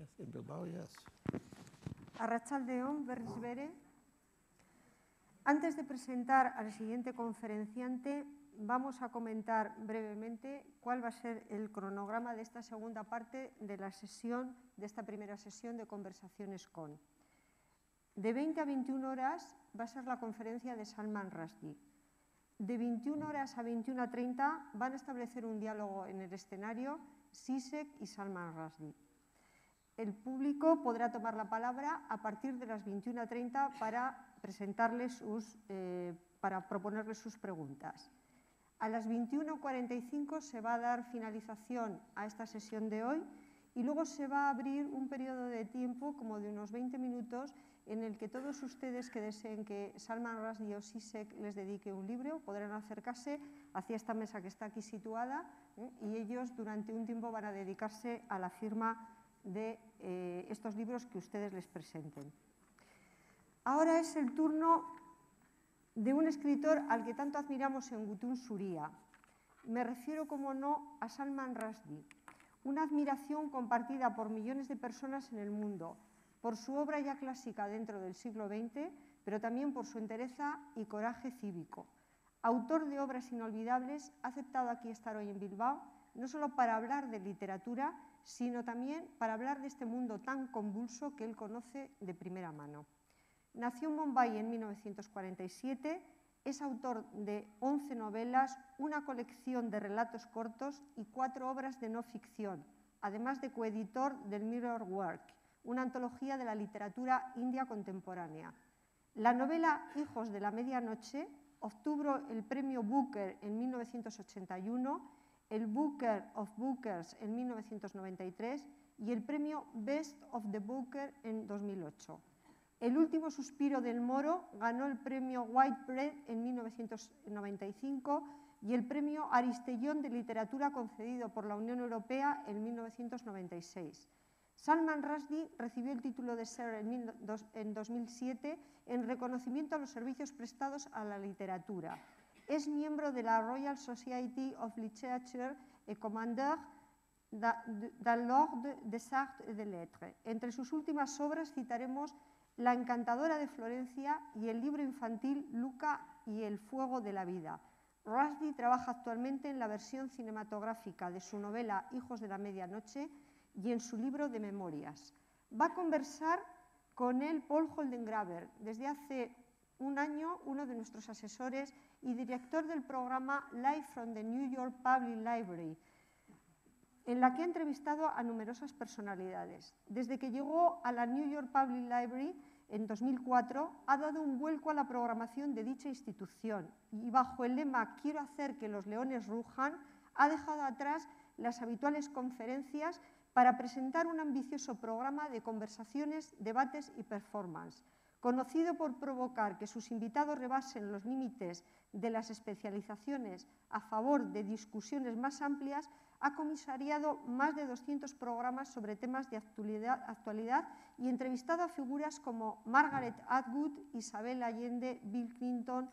Yes, in Bilbao, yes. Arratsaldeon, berriz bere. Antes de presentar al siguiente conferenciante, vamos a comentar brevemente cuál va a ser el cronograma de esta segunda parte de la sesión, de esta primera sesión de Conversaciones con. De 20 a 21 horas va a ser la conferencia de Salman Rushdie. De 21 horas a 21 a 30 van a establecer un diálogo en el escenario Zizek y Salman Rushdie. El público podrá tomar la palabra a partir de las 21 a 30 para para proponerles sus preguntas. A las 21:45 se va a dar finalización a esta sesión de hoy y luego se va a abrir un periodo de tiempo como de unos 20 minutos en el que todos ustedes que deseen que Salman Rushdie o Zizek les dedique un libro podrán acercarse hacia esta mesa que está aquí situada y ellos durante un tiempo van a dedicarse a la firma de estos libros que ustedes les presenten. Ahora es el turno de un escritor al que tanto admiramos en Gutun, Zuria. Me refiero, como no, a Salman Rushdie, una admiración compartida por millones de personas en el mundo, por su obra ya clásica dentro del siglo XX, pero también por su entereza y coraje cívico. Autor de obras inolvidables, ha aceptado aquí estar hoy en Bilbao, no solo para hablar de literatura, sino también para hablar de este mundo tan convulso que él conoce de primera mano. Nació en Bombay en 1947, es autor de 11 novelas, una colección de relatos cortos y 4 obras de no ficción, además de coeditor del Mirror Work, una antología de la literatura india contemporánea. La novela Hijos de la Medianoche obtuvo el premio Booker en 1981, el Booker of Bookers en 1993 y el premio Best of the Booker en 2008. El último suspiro del Moro ganó el premio Whitbread en 1995 y el premio Aristellón de Literatura concedido por la Unión Europea en 1996. Salman Rushdie recibió el título de Sir en 2007 en reconocimiento a los servicios prestados a la literatura. Es miembro de la Royal Society of Literature et Commandeur de l'Ordre des Arts et des Lettres. Entre sus últimas obras citaremos La encantadora de Florencia y el libro infantil Luca y el fuego de la vida. Rushdie trabaja actualmente en la versión cinematográfica de su novela Hijos de la Medianoche y en su libro de memorias. Va a conversar con él PAUL HOLDENGRÄBER, desde hace un año uno de nuestros asesores y director del programa Live from the New York Public Library, en la que ha entrevistado a numerosas personalidades. Desde que llegó a la New York Public Library en 2004, ha dado un vuelco a la programación de dicha institución y bajo el lema «Quiero hacer que los leones rujan», ha dejado atrás las habituales conferencias para presentar un ambicioso programa de conversaciones, debates y performance. Conocido por provocar que sus invitados rebasen los límites de las especializaciones a favor de discusiones más amplias, ha comisariado más de 200 programas sobre temas de actualidad y entrevistado a figuras como Margaret Atwood, Isabel Allende, Bill Clinton,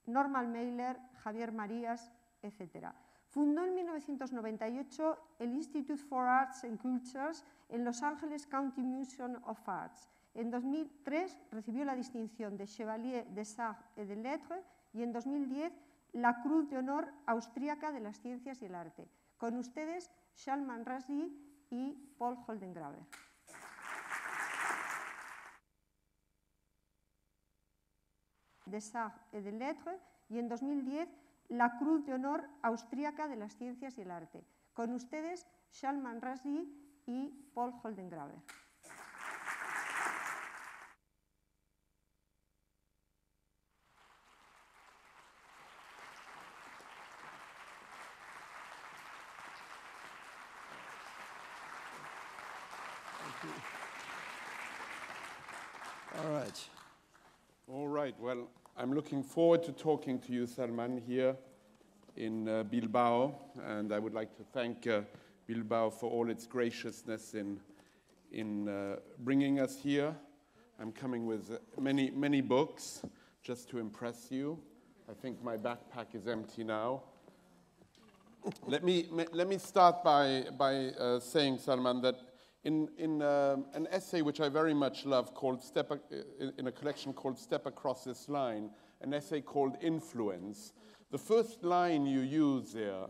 Norman Mailer, Javier Marías, etc. Fundó en 1998 el Institute for Arts and Cultures en Los Angeles County Museum of Arts. En 2003 recibió la distinción de Chevalier des Arts et des Lettres y en 2010 la Cruz de Honor Austríaca de las Ciencias y el Arte. Con ustedes, Salman Rushdie y PAUL HOLDENGRÄBER. Des Arts et des Lettres y en 2010 la Cruz de Honor Austríaca de las Ciencias y el Arte. Con ustedes, Salman Rushdie y PAUL HOLDENGRÄBER. All right. Well, I'm looking forward to talking to you, Salman, here in Bilbao, and I would like to thank Bilbao for all its graciousness in bringing us here. I'm coming with many books just to impress you. I think my backpack is empty now. Let me start by saying, Salman, that in an essay which I very much love called in a collection called Step Across This Line, an essay called Influence. The first line you use there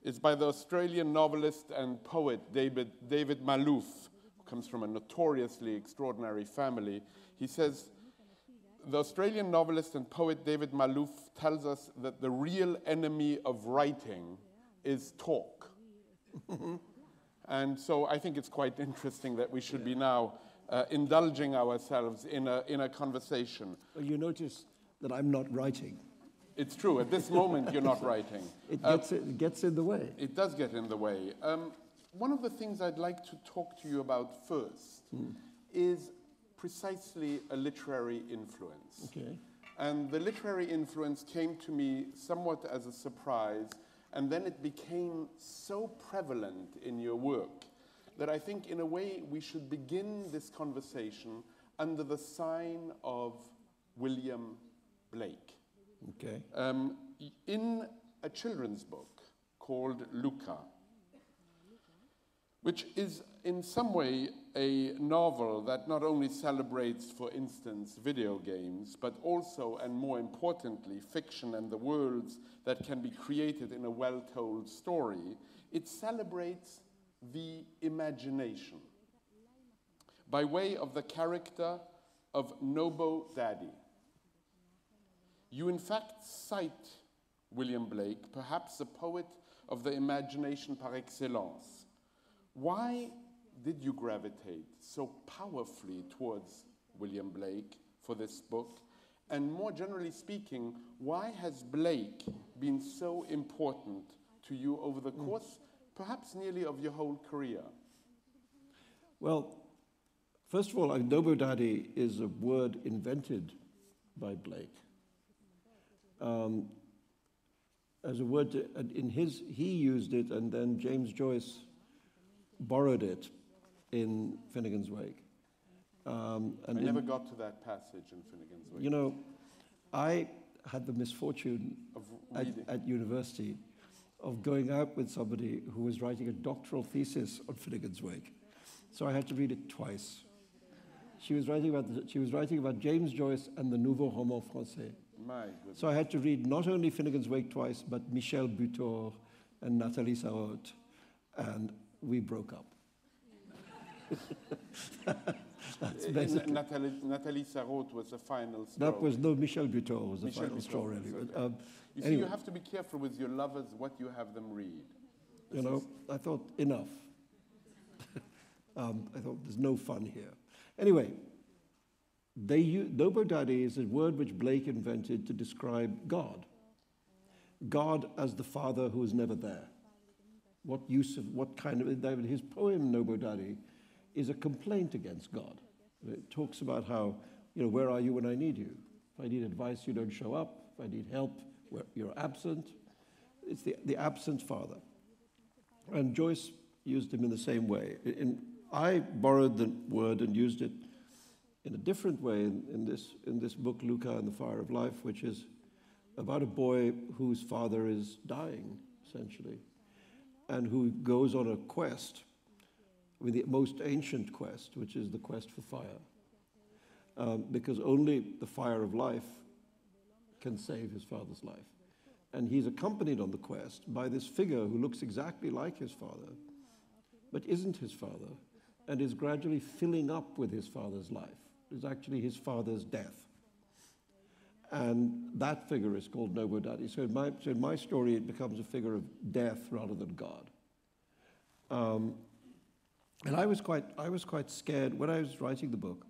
is by the Australian novelist and poet David Malouf, who comes from a notoriously extraordinary family. He says, the Australian novelist and poet David Malouf tells us that the real enemy of writing is talk. And so I think it's quite interesting that we should be now indulging ourselves in a conversation. Well, you notice that I'm not writing. It's true. At this moment, you're not writing. It gets in the way. It does get in the way. One of the things I'd like to talk to you about first is precisely a literary influence. Okay. And the literary influence came to me somewhat as a surprise, and then it became so prevalent in your work that I think, in a way, we should begin this conversation under the sign of William Blake. Okay. In a children's book called Luca, which is in some way a novel that not only celebrates, for instance, video games, but also, and more importantly, fiction and the worlds that can be created in a well-told story, it celebrates the imagination by way of the character of Nobo Daddy. You in fact cite William Blake, perhaps a poet of the imagination par excellence. Why did you gravitate so powerfully towards William Blake for this book? And more generally speaking, why has Blake been so important to you over the course, perhaps nearly of your whole career? Well, first of all, Nobo Daddy is a word invented by Blake. As a word, he used it, and then James Joyce borrowed it in Finnegan's Wake. I never got to that passage in Finnegan's Wake. You know, I had the misfortune at university of going out with somebody who was writing a doctoral thesis on Finnegan's Wake. So I had to read it twice. She was writing about James Joyce and the Nouveau Roman Français. My goodness. So I had to read not only Finnegan's Wake twice, but Michel Butor and Nathalie Sarraute, and we broke up. That's basically. Nathalie Sarraute was the final straw. That was, no, Michel Butor was the final straw, really. Okay. You see, you have to be careful with your lovers what you have them read. You know, I thought, enough. I thought, there's no fun here. Anyway, Nobo Daddy is a word which Blake invented to describe God. God as the father who is never there. His poem, Nobo Daddy, is a complaint against God. It talks about how, where are you when I need you? If I need advice, you don't show up. If I need help, you're absent. It's the absent father. And Joyce used him in the same way. I borrowed the word and used it in a different way in this book, Luca and the Fire of Life, which is about a boy whose father is dying, essentially, and who goes on a quest, the most ancient quest, which is the quest for fire, because only the fire of life can save his father's life. And he's accompanied on the quest by this figure who looks exactly like his father, but isn't his father, and is gradually filling up with his father's life. It's actually his father's death. And that figure is called Nobo Daddy. So in my story, it becomes a figure of death rather than God. And I was quite scared when I was writing the book,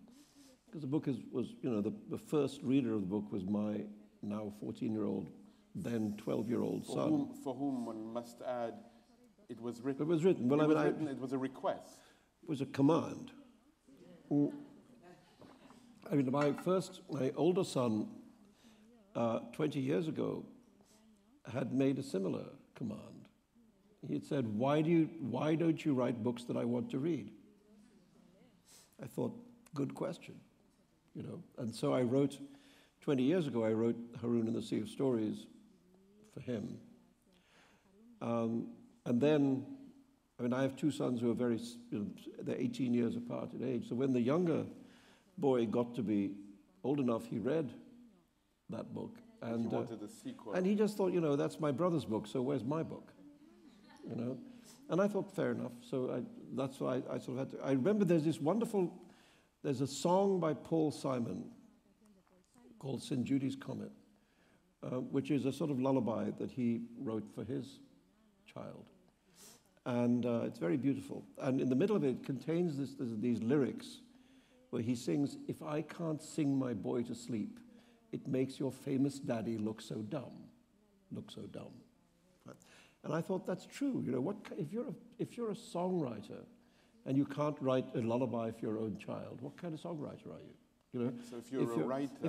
because the book was the first reader of the book was my now 14-year-old, then 12-year-old son. For whom one must add, it was written. It was written. Well, it was a request. It was a command. My older son, 20 years ago, had made a similar command. He had said, why don't you write books that I want to read? I thought, good question, And so I wrote, 20 years ago, I wrote Haroun and the Sea of Stories for him. And then I mean, I have two sons who are they're 18 years apart in age. So when the younger boy got to be old enough, he read that book. And he wanted a sequel. And he just thought, that's my brother's book, so where's my book? And I thought, fair enough. So that's why I sort of had to. I remember there's a song by Paul Simon called St. Judy's Comet, which is a sort of lullaby that he wrote for his child. And it's very beautiful. And in the middle of it contains these lyrics where he sings, "If I can't sing my boy to sleep, it makes your famous daddy look so dumb, look so dumb." And I thought, that's true. If you're a songwriter and you can't write a lullaby for your own child, what kind of songwriter are you? So if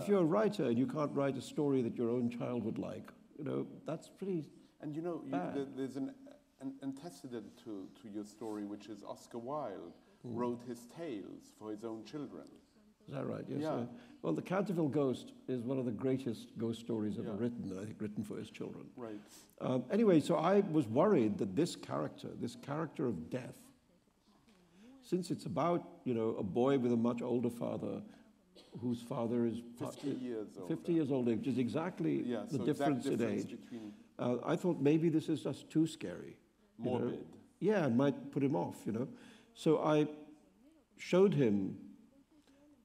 you're a writer and you can't write a story that your own child would like, that's pretty And bad. There's an antecedent to your story, which is Oscar Wilde wrote his tales for his own children. Is that right? Yes. Yeah. Well, The Canterville Ghost is one of the greatest ghost stories ever written, I think, written for his children. Right. Anyway, so I was worried that this character of death, since it's about, a boy with a much older father whose father is 50 years older. 50 years older, which is exactly the so difference in age. I thought maybe this is just too scary. Morbid. Yeah, it might put him off, So I showed him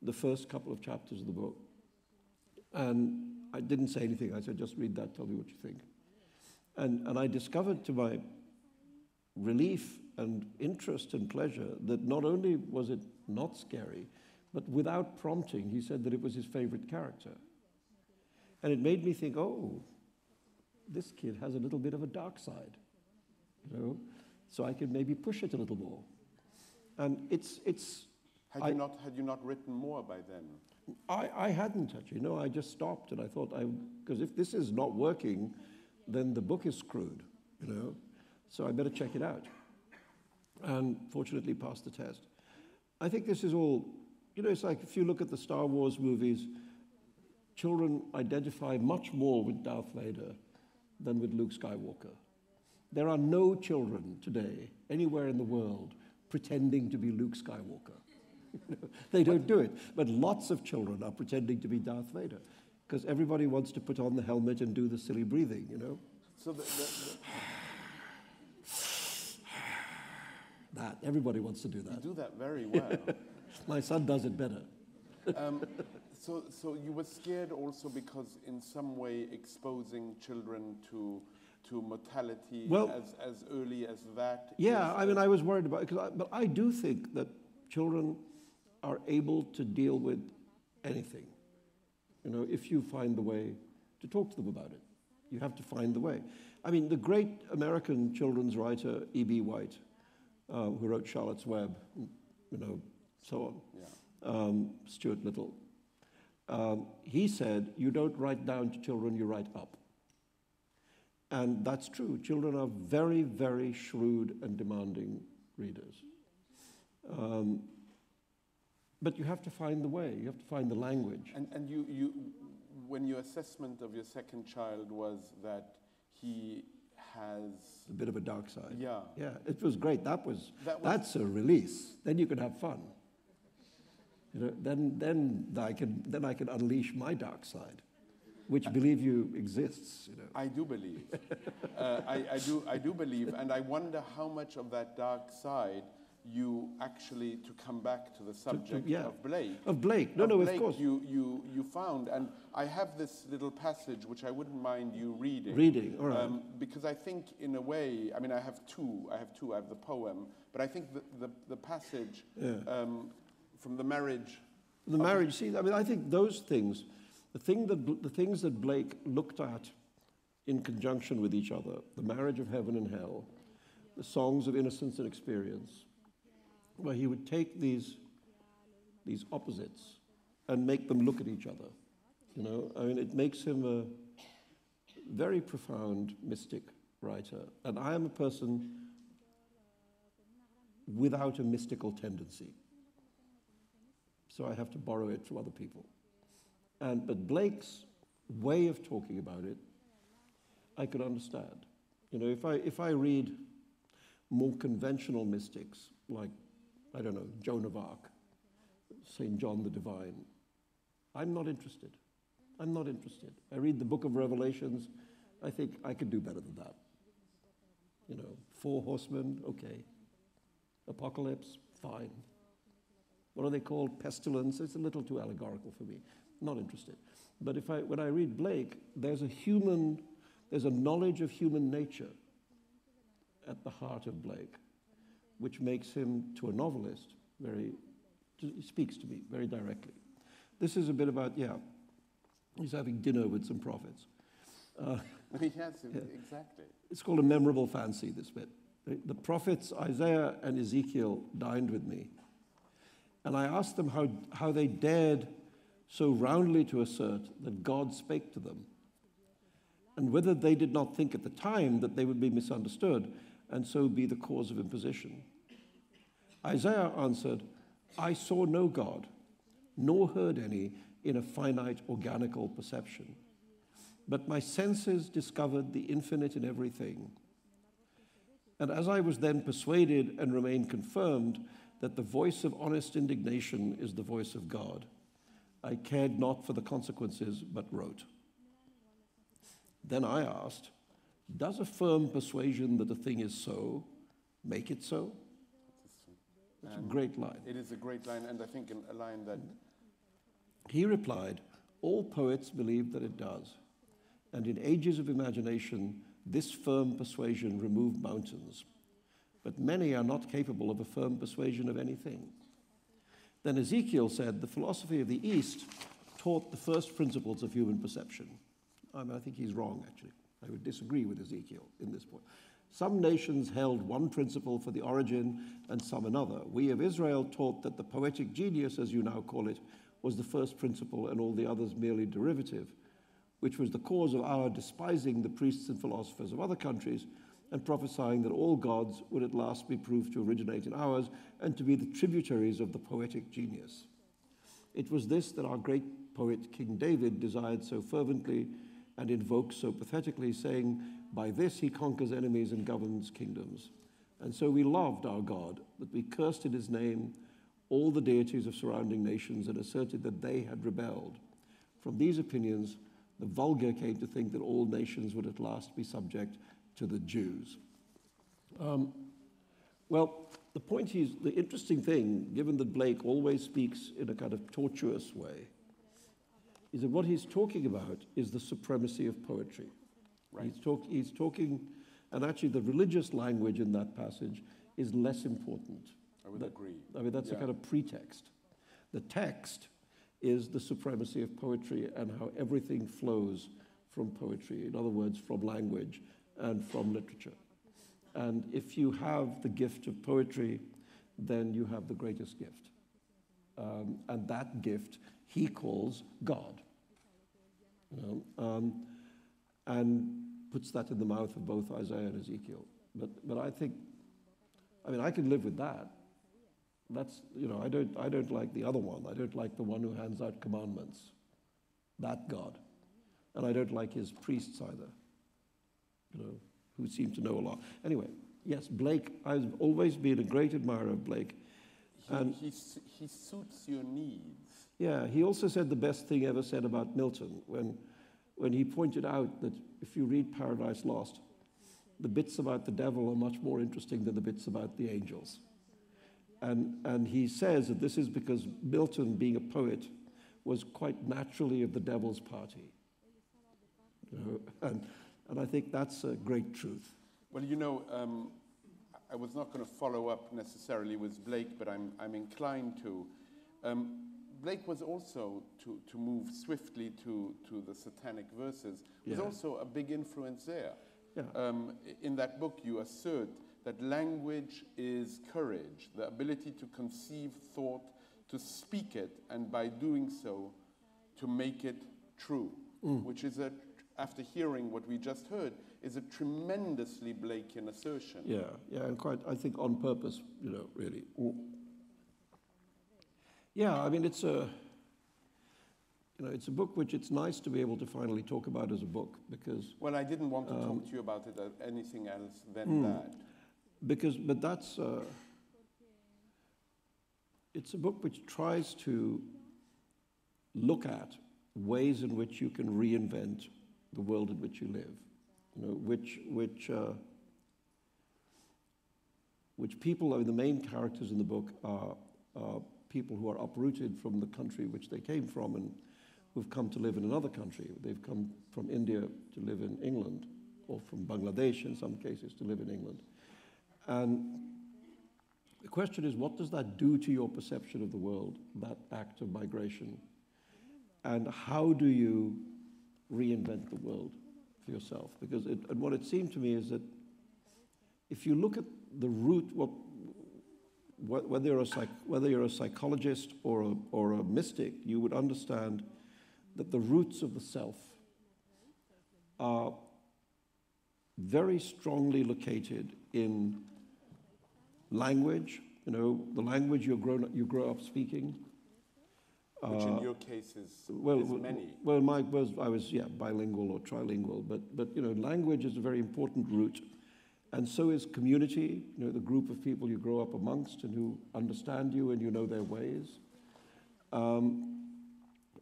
the first couple of chapters of the book. And I didn't say anything. I said, just read that, tell me what you think. And I discovered to my relief and interest and pleasure that not only was it not scary, but without prompting, he said that it was his favorite character. And it made me think, oh, this kid has a little bit of a dark side, so I could maybe push it a little more. And Had you not written more by then? I hadn't actually. No, I just stopped and I thought, because if this is not working, then the book is screwed, So I better check it out. And fortunately passed the test. I think this is all, it's like if you look at the Star Wars movies, children identify much more with Darth Vader than with Luke Skywalker. There are no children today, anywhere in the world, pretending to be Luke Skywalker. They don't do it. But lots of children are pretending to be Darth Vader because everybody wants to put on the helmet and do the silly breathing, So that, everybody wants to do that. You do that very well. My son does it better. So you were scared also because in some way exposing children to mortality as early as that? Yeah, I was worried about it, but I do think that children are able to deal with anything, if you find the way to talk to them about it. You have to find the way. I mean, the great American children's writer, E.B. White, who wrote Charlotte's Web, so on, Stuart Little, he said, you don't write down to children, you write up. And that's true. Children are very, very shrewd and demanding readers. But you have to find the way. You have to find the language. And you, when your assessment of your second child was that he has a bit of a dark side. Yeah. Yeah, it was great. That's a release. Then you can have fun. Then I can unleash my dark side, which, believe you, exists. I do believe. I do believe, and I wonder how much of that dark side you actually, to come back to the subject of Blake. Of Blake, no, of course. You found, and I have this little passage which I wouldn't mind you reading. Reading, all right. Because I think, in a way, I mean, I have two. I have the poem, but I think the passage from the marriage. The marriage. See, I mean, I think those things, the things that Blake looked at in conjunction with each other, the marriage of heaven and hell, the songs of innocence and experience, where he would take these opposites and make them look at each other. I mean, it makes him a very profound mystic writer. And I am a person without a mystical tendency. So I have to borrow it from other people. But Blake's way of talking about it, I could understand. If I read more conventional mystics, like, I don't know, Joan of Arc, St. John the Divine. I'm not interested. I'm not interested. I read the book of Revelations. I think I could do better than that. You know, 4 horsemen, okay. Apocalypse, fine. What are they called? Pestilence. It's a little too allegorical for me. Not interested. But when I read Blake, there's a knowledge of human nature at the heart of Blake, which makes him, to a novelist, he speaks to me very directly. This is a bit about, he's having dinner with some prophets. Yes, exactly. It's called a memorable fancy, this bit. The prophets Isaiah and Ezekiel dined with me, and I asked them how they dared so roundly to assert that God spake to them, and whether they did not think at the time that they would be misunderstood, and so be the cause of imposition. Isaiah answered, I saw no God, nor heard any in a finite organical perception. But my senses discovered the infinite in everything. And as I was then persuaded and remained confirmed that the voice of honest indignation is the voice of God, I cared not for the consequences, but wrote. Then I asked, does a firm persuasion that a thing is so make it so? It's a great line. It is a great line, and I think a line that... He replied, all poets believe that it does. And in ages of imagination, this firm persuasion removed mountains. But many are not capable of a firm persuasion of anything. Then Ezekiel said, the philosophy of the East taught the first principles of human perception. I think he's wrong, actually. I would disagree with Ezekiel in this point. Some nations held one principle for the origin and some another. We of Israel taught that the poetic genius, as you now call it, was the first principle and all the others merely derivative, which was the cause of our despising the priests and philosophers of other countries and prophesying that all gods would at last be proved to originate in ours and to be the tributaries of the poetic genius. It was this that our great poet King David desired so fervently and invoked so pathetically, saying, by this he conquers enemies and governs kingdoms. And so we loved our God, that we cursed in his name all the deities of surrounding nations and asserted that they had rebelled. From these opinions, the vulgar came to think that all nations would at last be subject to the Jews. Well, the point is, the interesting thing, given that Blake always speaks in a kind of tortuous way, is that what he's talking about is the supremacy of poetry. Right. He's talking, and actually the religious language in that passage is less important. I would agree. I mean, that's a kind of pretext. The text is the supremacy of poetry and how everything flows from poetry. In other words, from language and from literature. And if you have the gift of poetry, then you have the greatest gift. And that gift he calls God. And puts that in the mouth of both Isaiah and Ezekiel. But I think, I mean, I can live with that. That's, you know, I don't like the other one. I don't like the one who hands out commandments. That God. And I don't like his priests either, you know, who seem to know a lot. Anyway, yes, Blake, I've always been a great admirer of Blake. He suits your needs. Yeah, he also said the best thing ever said about Milton when he pointed out that if you read Paradise Lost, the bits about the devil are much more interesting than the bits about the angels. And he says that this is because Milton, being a poet, was quite naturally of the devil's party. You know, and I think that's a great truth. Well, you know, I was not going to follow up necessarily with Blake, but I'm inclined to. Blake was also, to move swiftly to the Satanic Verses, was also a big influence there. Yeah. In that book, you assert that language is courage, the ability to conceive thought, to speak it, and by doing so, to make it true, which is, after hearing what we just heard, is a tremendously Blakean assertion. Yeah, and quite, I think, on purpose, you know, really. Yeah, I mean, it's a book which it's nice to be able to finally talk about as a book, because... Well, I didn't want to talk to you about it as anything else than that. but that's, it's a book which tries to look at ways in which you can reinvent the world in which you live, you know, which people, I mean, the main characters in the book are people who are uprooted from the country which they came from and who've come to live in another country. They've come from India to live in England, or from Bangladesh in some cases to live in England. And the question is, what does that do to your perception of the world, that act of migration? And how do you reinvent the world for yourself? Because and what it seemed to me is that if you look at the root, whether you're a psychologist or a mystic, you would understand that the roots of the self are very strongly located in language, you know, the language you grow up speaking. Which in your case is many. Well, I was bilingual or trilingual, but you know, language is a very important root, and so is community. You know, the group of people you grow up amongst and who understand you and you know their ways.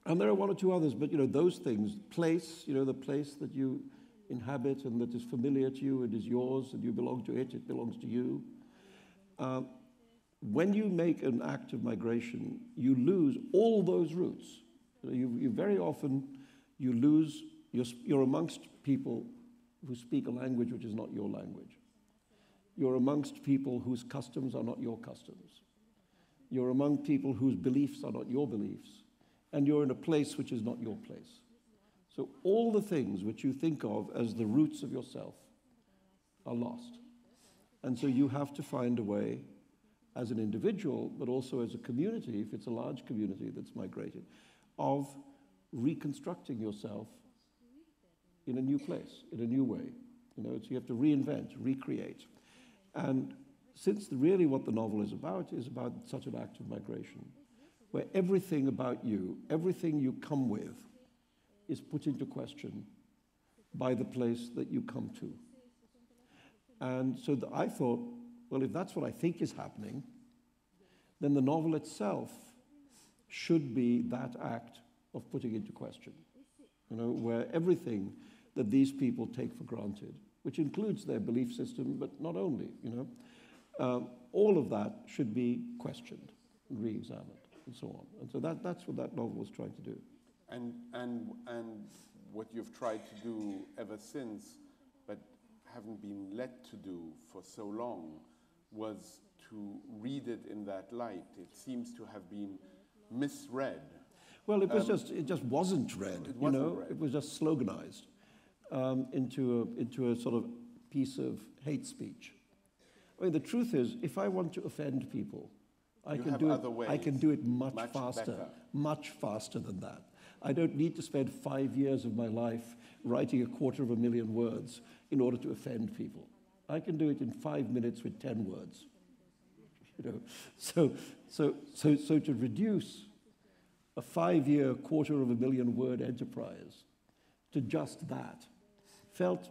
And there are one or two others, but you know, those things, place, you know, the place that you inhabit and that is familiar to you and is yours and you belong to it, it belongs to you. When you make an act of migration, you lose all those roots. You very often, you lose, you're amongst people who speak a language which is not your language. You're amongst people whose customs are not your customs. You're among people whose beliefs are not your beliefs. And you're in a place which is not your place. So all the things which you think of as the roots of yourself are lost. And so you have to find a way as an individual, but also as a community, if it's a large community that's migrated, of reconstructing yourself in a new place, in a new way. You know, so you have to reinvent, recreate. And since really what the novel is about such an act of migration, where everything about you, everything you come with, is put into question by the place that you come to. And so I thought, well, if that's what I think is happening, then the novel itself should be that act of putting into question, you know, where everything that these people take for granted, which includes their belief system, but not only, you know, all of that should be questioned and re-examined and so on. And so that's what that novel was trying to do. And what you've tried to do ever since, but haven't been let to do for so long, was to read it in that light. It seems to have been misread. Well, it just wasn't read. It wasn't read. It was just sloganized into a sort of piece of hate speech. I mean, the truth is, if I want to offend people, I can do it much faster than that. I don't need to spend 5 years of my life writing 250,000 words in order to offend people. I can do it in 5 minutes with 10 words. You know, so to reduce a 5-year, 250,000 word enterprise to just that felt,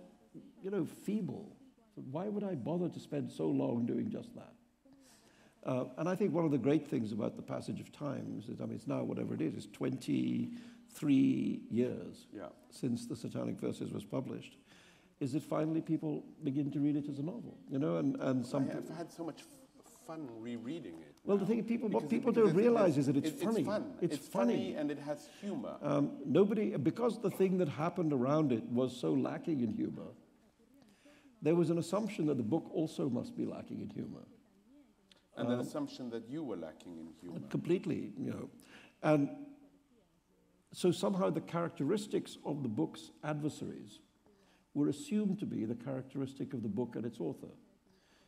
you know, feeble. Why would I bother to spend so long doing just that? And I think one of the great things about the passage of time is that, I mean, it's now whatever it is 23 years since the Satanic Verses was published, is that finally people begin to read it as a novel, you know, and some... I've had so much fun rereading it. Well, the thing, what people don't realize is that it's funny. It's fun. It's funny and it has humor. Because the thing that happened around it was so lacking in humor, there was an assumption that the book also must be lacking in humor. And an assumption that you were lacking in humor. Completely, you know. And so somehow the characteristics of the book's adversaries were assumed to be the characteristic of the book and its author.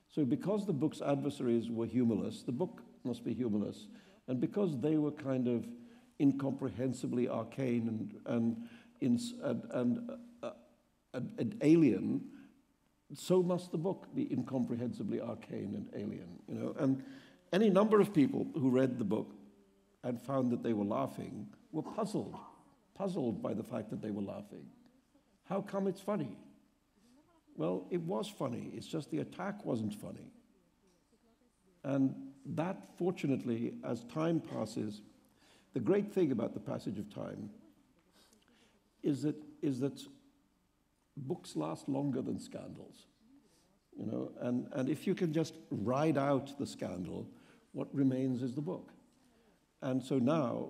So because the book's adversaries were humorless, the book must be humorless. And because they were kind of incomprehensibly arcane and alien, so must the book be incomprehensibly arcane and alien, you know. And any number of people who read the book and found that they were laughing were puzzled by the fact that they were laughing. How come it's funny? Well, it was funny. It's just the attack wasn't funny. And that, fortunately, as time passes, the great thing about the passage of time is that books last longer than scandals. You know, and if you can just ride out the scandal, what remains is the book. And so now,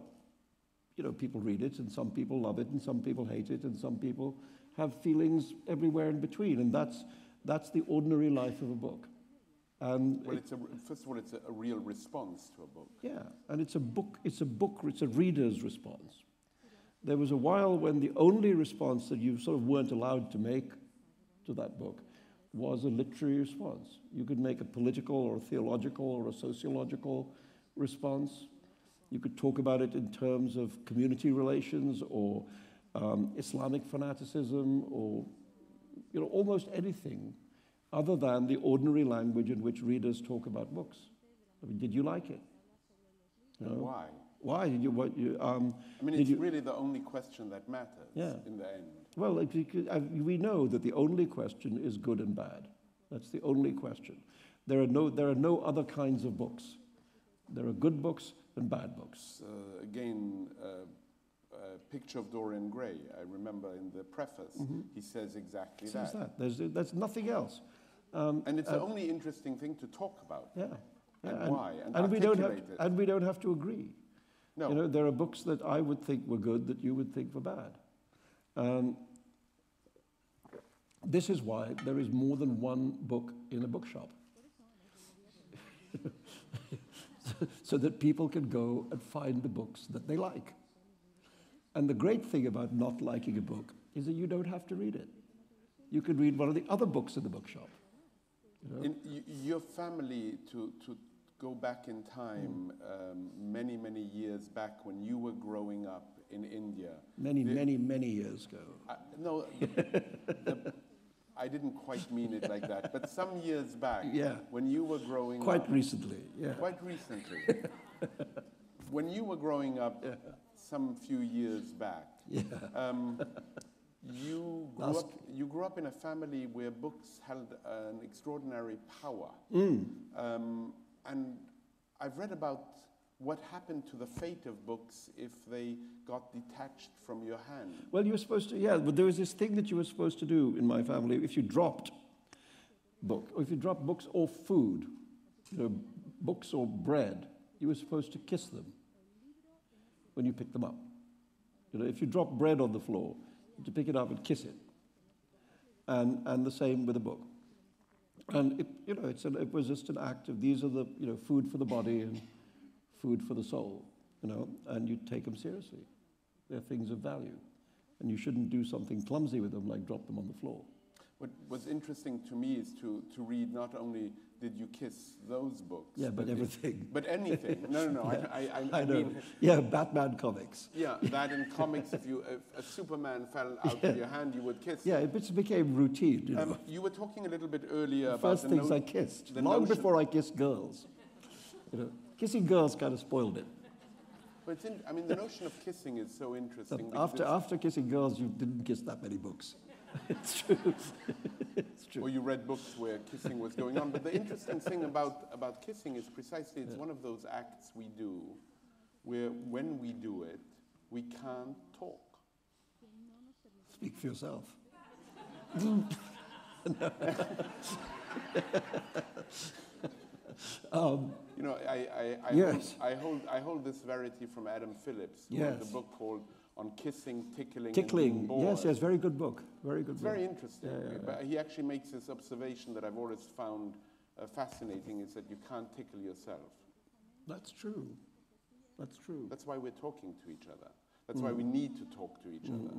you know, people read it, and some people love it, and some people hate it, and some people have feelings everywhere in between, and that's the ordinary life of a book. And well, first of all, it's a real response to a book. Yeah, and it's a reader's response. There was a while when the only response that you sort of weren't allowed to make to that book was a literary response. You could make a political or a theological or a sociological response. You could talk about it in terms of community relations or Islamic fanaticism or, you know, almost anything other than the ordinary language in which readers talk about books. I mean, did you like it? You know? Why? Why did you? What you? I mean, it's really the only question that matters in the end. Well, we know that the only question is good and bad. That's the only question. There are no other kinds of books. There are good books and bad books. Again, picture of Dorian Gray. I remember in the preface, he says exactly that. There's nothing else. And it's the only interesting thing to talk about. Yeah. And why? And we don't have to agree. No. You know, there are books that I would think were good that you would think were bad. This is why there is more than one book in a bookshop. So that people can go and find the books that they like. And the great thing about not liking a book is that you don't have to read it. You can read one of the other books in the bookshop. You know? In your family, to go back in time, many, many years back when you were growing up in India. Many years ago. No, I didn't quite mean it like that, but some years back, when you were growing up. Quite recently. Quite recently. When you were growing up, some few years back, you grew up in a family where books held an extraordinary power. And I've read about what happened to the fate of books if they got detached from your hand. Well, you were supposed to, but there was this thing that you were supposed to do in my family. If you dropped books or food, you know, books or bread, you were supposed to kiss them when you picked them up. You know, if you drop bread on the floor, you had to pick it up and kiss it. And the same with a book. And it was just an act of these are the food for the body and food for the soul, and you take them seriously. They're things of value, and you shouldn't do something clumsy with them like drop them on the floor. What was interesting to me is to read not only did you kiss those books, but everything. But anything. No. I mean, Batman comics. Yeah, that in comics, if a Superman fell out of your hand, you would kiss. Yeah, it became routine. You know. You were talking a little bit earlier about first things I kissed, long before I kissed girls. Kissing girls kind of spoiled it. But the notion of kissing is so interesting. After kissing girls, you didn't kiss that many books. It's true. It's true. Or you read books where kissing was going on. But the interesting thing about kissing is precisely it's one of those acts we do where when we do it, we can't talk. Speak for yourself. I hold this verity from Adam Phillips, who wrote a book called On Kissing, Tickling, and Being Bored. Yes, very good book. Very good book. Very interesting. But he actually makes this observation that I've always found fascinating, is that you can't tickle yourself. That's true. That's true. That's why we're talking to each other. That's why we need to talk to each other.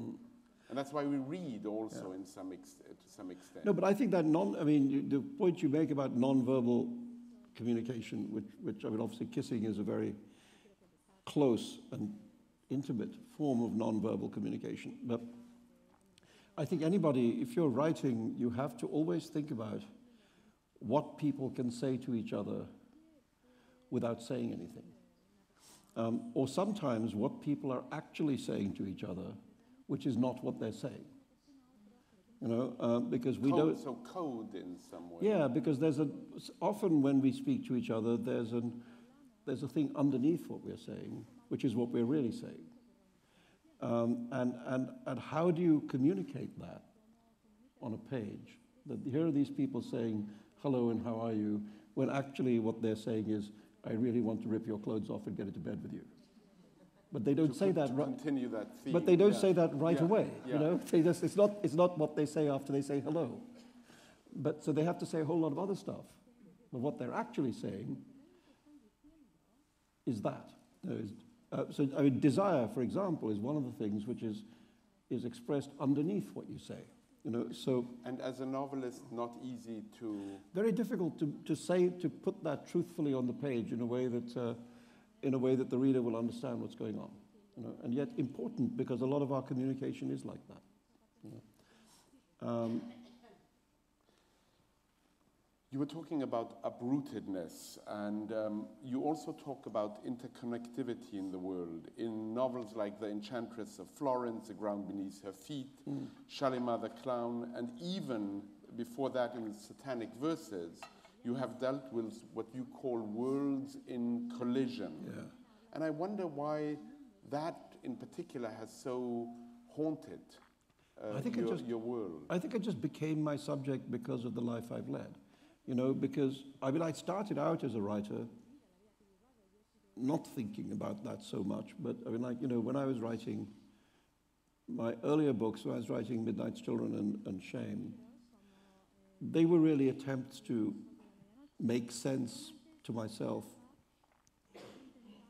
And that's why we read also to some extent. No, but I think that the point you make about non-verbal communication, which obviously kissing is a very close and intimate form of non-verbal communication. But I think anybody, if you're writing, you have to always think about what people can say to each other without saying anything. Or sometimes what people are actually saying to each other, which is not what they're saying. you know, because we code, don't. So code in some way. Yeah, because often when we speak to each other, there's a thing underneath what we're saying, which is what we're really saying. And how do you communicate that on a page? That here are these people saying, hello and how are you, when actually what they're saying is, I really want to rip your clothes off and get into bed with you. But they don't say that right. Continue that theme. But they don't say that right away. Yeah. You know, it's not what they say after they say hello. But so they have to say a whole lot of other stuff. But what they're actually saying is that. So I mean, desire, for example, is one of the things which is expressed underneath what you say. You know, so. And as a novelist, not easy to. Very difficult to put that truthfully on the page in a way that the reader will understand what's going on. You know, and yet important because a lot of our communication is like that. You know. You were talking about uprootedness, and you also talk about interconnectivity in the world. In novels like The Enchantress of Florence, The Ground Beneath Her Feet, Shalimar the Clown, and even before that in Satanic Verses, you have dealt with what you call worlds in collision. Yeah. And I wonder why that in particular has so haunted your world. I think it just became my subject because of the life I've led. You know, because, I mean, I started out as a writer not thinking about that so much, but, I mean, like, you know, when I was writing my earlier books, when I was writing Midnight's Children and Shame, they were really attempts to make sense to myself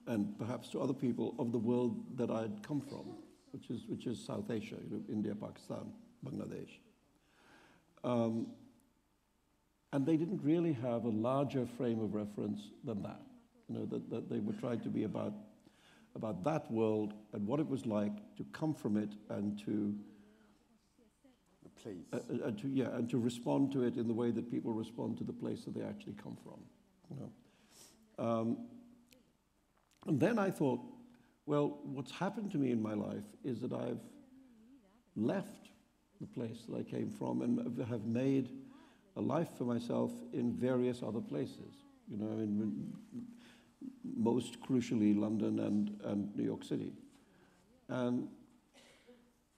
and perhaps to other people of the world that I'd come from, which is South Asia, you know, India, Pakistan, Bangladesh. And they didn't really have a larger frame of reference than that. You know, that they were trying to be about that world and what it was like to come from it and to the place. And to respond to it in the way that people respond to the place that they actually come from. You know. And then I thought, well, what's happened to me in my life is that I've left the place that I came from and have made a life for myself in various other places, you know, most crucially London and New York City. And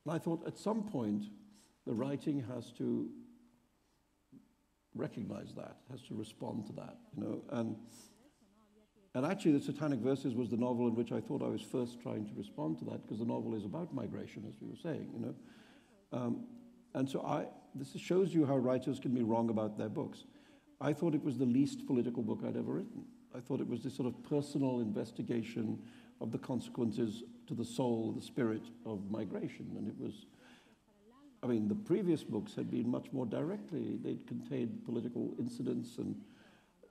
I thought at some point the writing has to recognize that, has to respond to that, you know. And actually the Satanic Verses was the novel in which I thought I was first trying to respond to that, because the novel is about migration, as we were saying, you know. And so this shows you how writers can be wrong about their books. I thought it was the least political book I'd ever written. I thought it was this sort of personal investigation of the consequences to the soul, the spirit of migration. And it was, I mean, the previous books had been much more directly, they'd contained political incidents and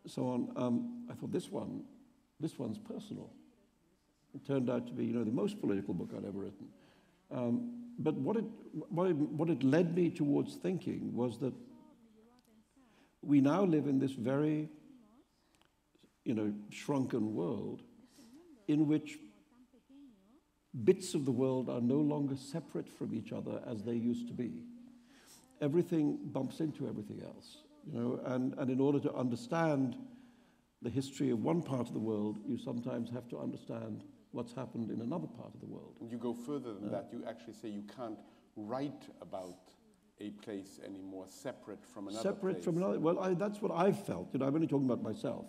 so on. I thought this one's personal. It turned out to be, you know, the most political book I'd ever written. But what it led me towards thinking was that we now live in this very, you know, shrunken world in which bits of the world are no longer separate from each other as they used to be. Everything bumps into everything else, you know, and in order to understand the history of one part of the world, you sometimes have to understand what's happened in another part of the world. And you go further than that. You actually say you can't write about a place anymore separate from another Separate place. from another. Well, that's what I've felt. You know, I'm only talking about myself.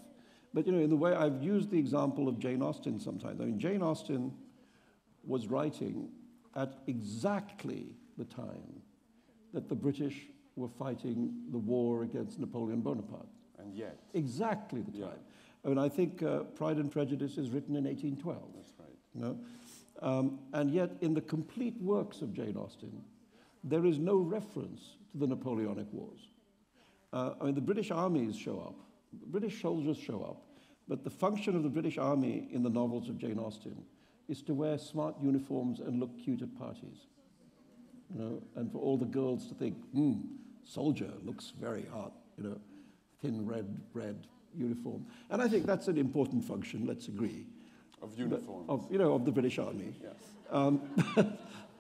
But, you know, in the way I've used the example of Jane Austen sometimes. I mean, Jane Austen was writing at exactly the time that the British were fighting the war against Napoleon Bonaparte. And yet. Exactly the time. I mean, I think Pride and Prejudice is written in 1812. That's right. You know? And yet, in the complete works of Jane Austen, there is no reference to the Napoleonic Wars. I mean, the British armies show up, British soldiers show up, but the function of the British army in the novels of Jane Austen is to wear smart uniforms and look cute at parties. You know, and for all the girls to think, soldier looks very hot, you know, thin red uniform. And I think that's an important function, let's agree. Of uniforms. Of the British Army. Yes.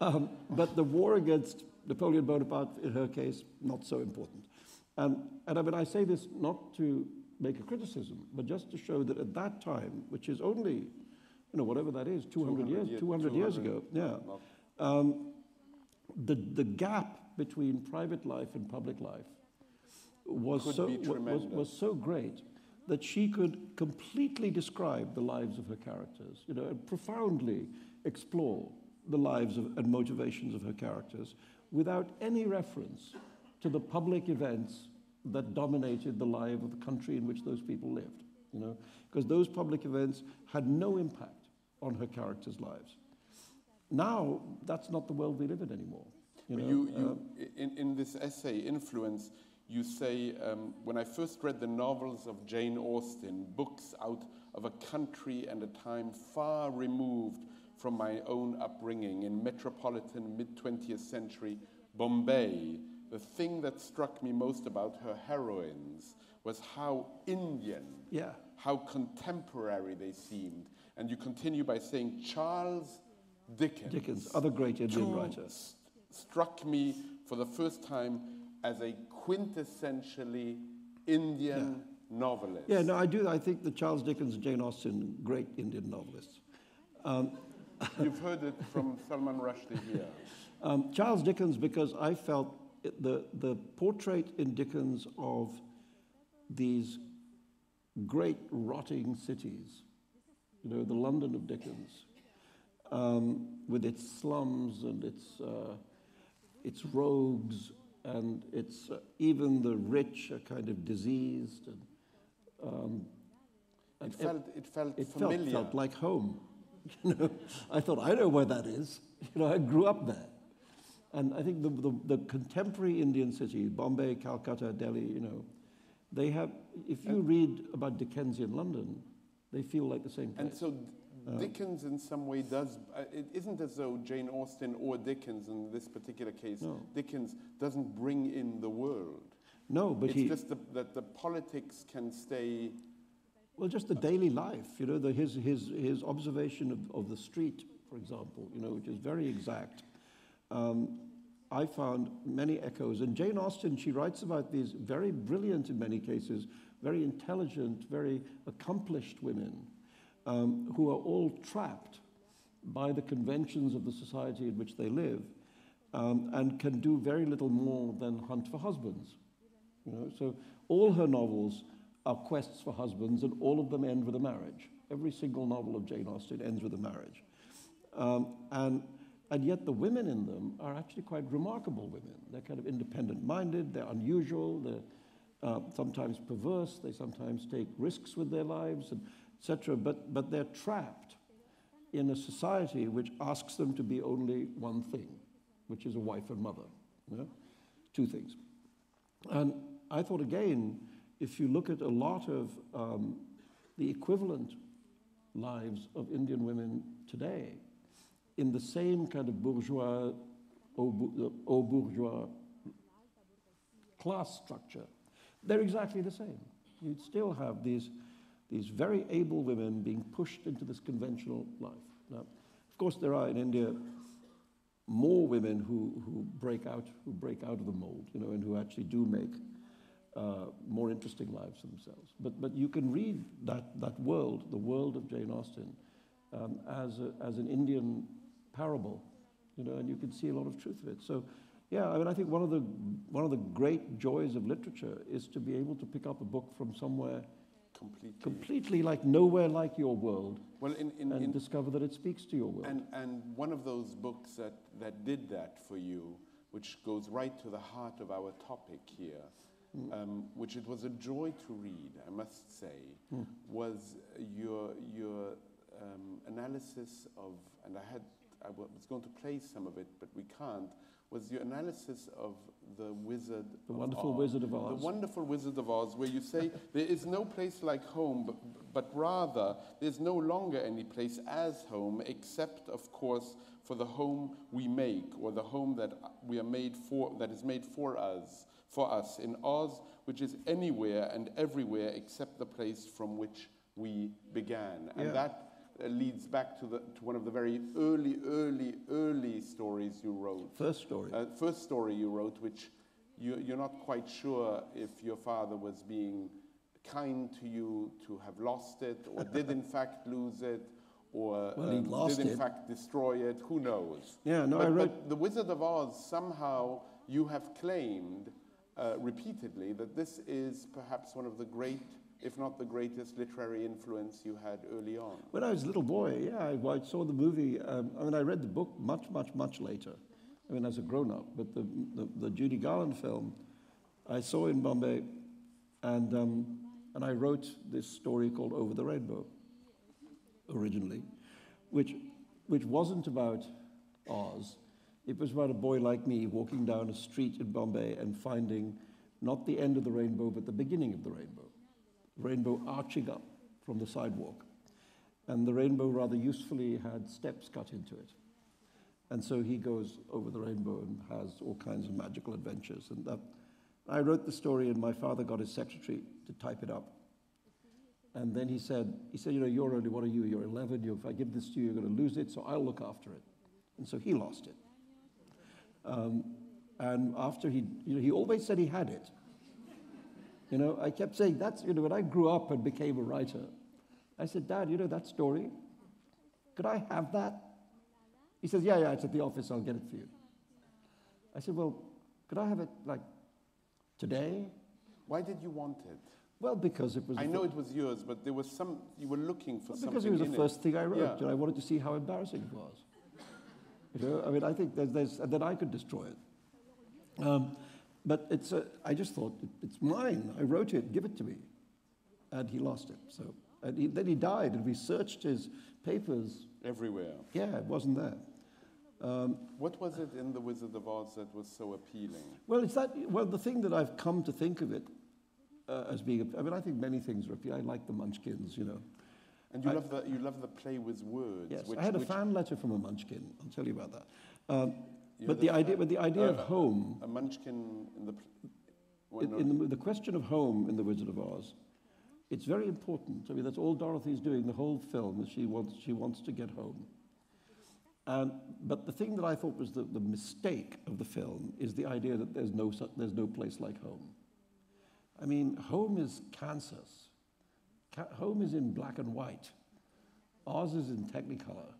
But the war against Napoleon Bonaparte, in her case, not so important. And I mean, I say this not to make a criticism, but just to show that at that time, which is only, whatever that is, 200 years ago, the gap between private life and public life was so great that she could completely describe the lives of her characters, and profoundly explore the lives and motivations of her characters without any reference to the public events that dominated the life of the country in which those people lived, because those public events had no impact on her characters' lives. Now, that's not the world we live in anymore. In this essay, Influence, you say, when I first read the novels of Jane Austen, books out of a country and a time far removed from my own upbringing in metropolitan mid-20th century Bombay, the thing that struck me most about her heroines was how Indian, how contemporary they seemed. And you continue by saying Charles Dickens, other great Indian writer, struck me for the first time as a quintessentially Indian novelist. Yeah, no, I do. I think that Charles Dickens and Jane Austen, great Indian novelists. You've heard it from Salman Rushdie here. Charles Dickens, because I felt the portrait in Dickens of these great rotting cities, the London of Dickens, with its slums and its rogues, and its even the rich are kind of diseased, and it felt familiar. Felt like home. I thought, I know where that is. I grew up there. And I think the contemporary Indian cities, Bombay, Calcutta, Delhi, they have, if you read about Dickensian London, they feel like the same place. And so Dickens in some way does, it isn't as though Jane Austen or Dickens in this particular case, Dickens doesn't bring in the world. No, but it's just that the politics can stay. Well, just the daily life, his observation of the street, for example, which is very exact. I found many echoes. And Jane Austen, she writes about these very brilliant, in many cases, very intelligent, very accomplished women who are all trapped by the conventions of the society in which they live and can do very little more than hunt for husbands. So all her novels are quests for husbands, and all of them end with a marriage. Every single novel of Jane Austen ends with a marriage. And yet the women in them are actually quite remarkable women. They're kind of independent-minded, they're unusual, they're sometimes perverse, they sometimes take risks with their lives, etc. But they're trapped in a society which asks them to be only one thing, which is a wife and mother. Two things. And I thought, again, if you look at a lot of the equivalent lives of Indian women today, in the same kind of bourgeois, au bourgeois class structure, they're exactly the same. You'd still have these very able women being pushed into this conventional life. Now, of course, there are in India more women who break out of the mold, and who actually do make more interesting lives for themselves. But you can read that world, the world of Jane Austen, as an Indian parable, and you can see a lot of truth of it. So, yeah, I mean, I think one of the great joys of literature is to be able to pick up a book from somewhere completely like nowhere like your world, and discover that it speaks to your world. And one of those books that did that for you, which goes right to the heart of our topic here, which it was a joy to read, I must say, was your analysis of, and I was going to play some of it, but we can't, was your analysis of the Wonderful Wizard of Oz. The Wonderful Wizard of Oz, where you say there is no place like home, but rather there's no longer any place as home, except, of course, for the home we make, or the home that we are made for, that is made for us in Oz, which is anywhere and everywhere except the place from which we began. And that leads back to one of the very early stories you wrote. First story. First story you wrote, which you're not quite sure if your father was being kind to you to have lost it, or did in fact lose it, or well, he lost did in fact destroy it. Who knows? Yeah, no, but The Wizard of Oz, somehow you have claimed repeatedly that this is perhaps one of the great, if not the greatest, literary influence you had early on. When I was a little boy, yeah, I saw the movie. I mean, I read the book much later. I mean, as a grown-up. But the Judy Garland film, I saw in Bombay, and I wrote this story called Over the Rainbow, originally, which wasn't about Oz. It was about a boy like me walking down a street in Bombay and finding not the end of the rainbow, but the beginning of the rainbow. Rainbow arching up from the sidewalk. And the rainbow rather usefully had steps cut into it. And so he goes over the rainbow and has all kinds of magical adventures. And I wrote the story, and my father got his secretary to type it up. And then he said, you know, you're only, what are you? You're 11. If I give this to you, you're going to lose it, so I'll look after it. And so he lost it. And after he always said he had it. You know, I kept saying, when I grew up and became a writer, I said, Dad, you know that story? Could I have that? He says, yeah, it's at the office, I'll get it for you. I said, well, could I have it, like, today? Why did you want it? Well, because it was... I know it was yours, but there was you were looking for something in it. Because it was the first thing I wrote, and I wanted to see how embarrassing it was. You know, I mean, I think and then I could destroy it. But I just thought, it's mine. I wrote it, give it to me. And he lost it. So, then he died, and we searched his papers. Everywhere. Yeah, it wasn't there. What was it in The Wizard of Oz that was so appealing? Well, the thing that I've come to think of it as being, I mean, I think many things are appealing. I like the Munchkins, you know. And you love the play with words. Yes, I had a fan letter from a Munchkin. I'll tell you about that. But the idea of home. A Munchkin in the question of home in The Wizard of Oz, it's very important. I mean, that's all Dorothy's doing the whole film. Is she wants to get home. But the thing that I thought was the mistake of the film is the idea that there's no place like home. I mean, home is Kansas. Home is in black and white. Oz is in Technicolor.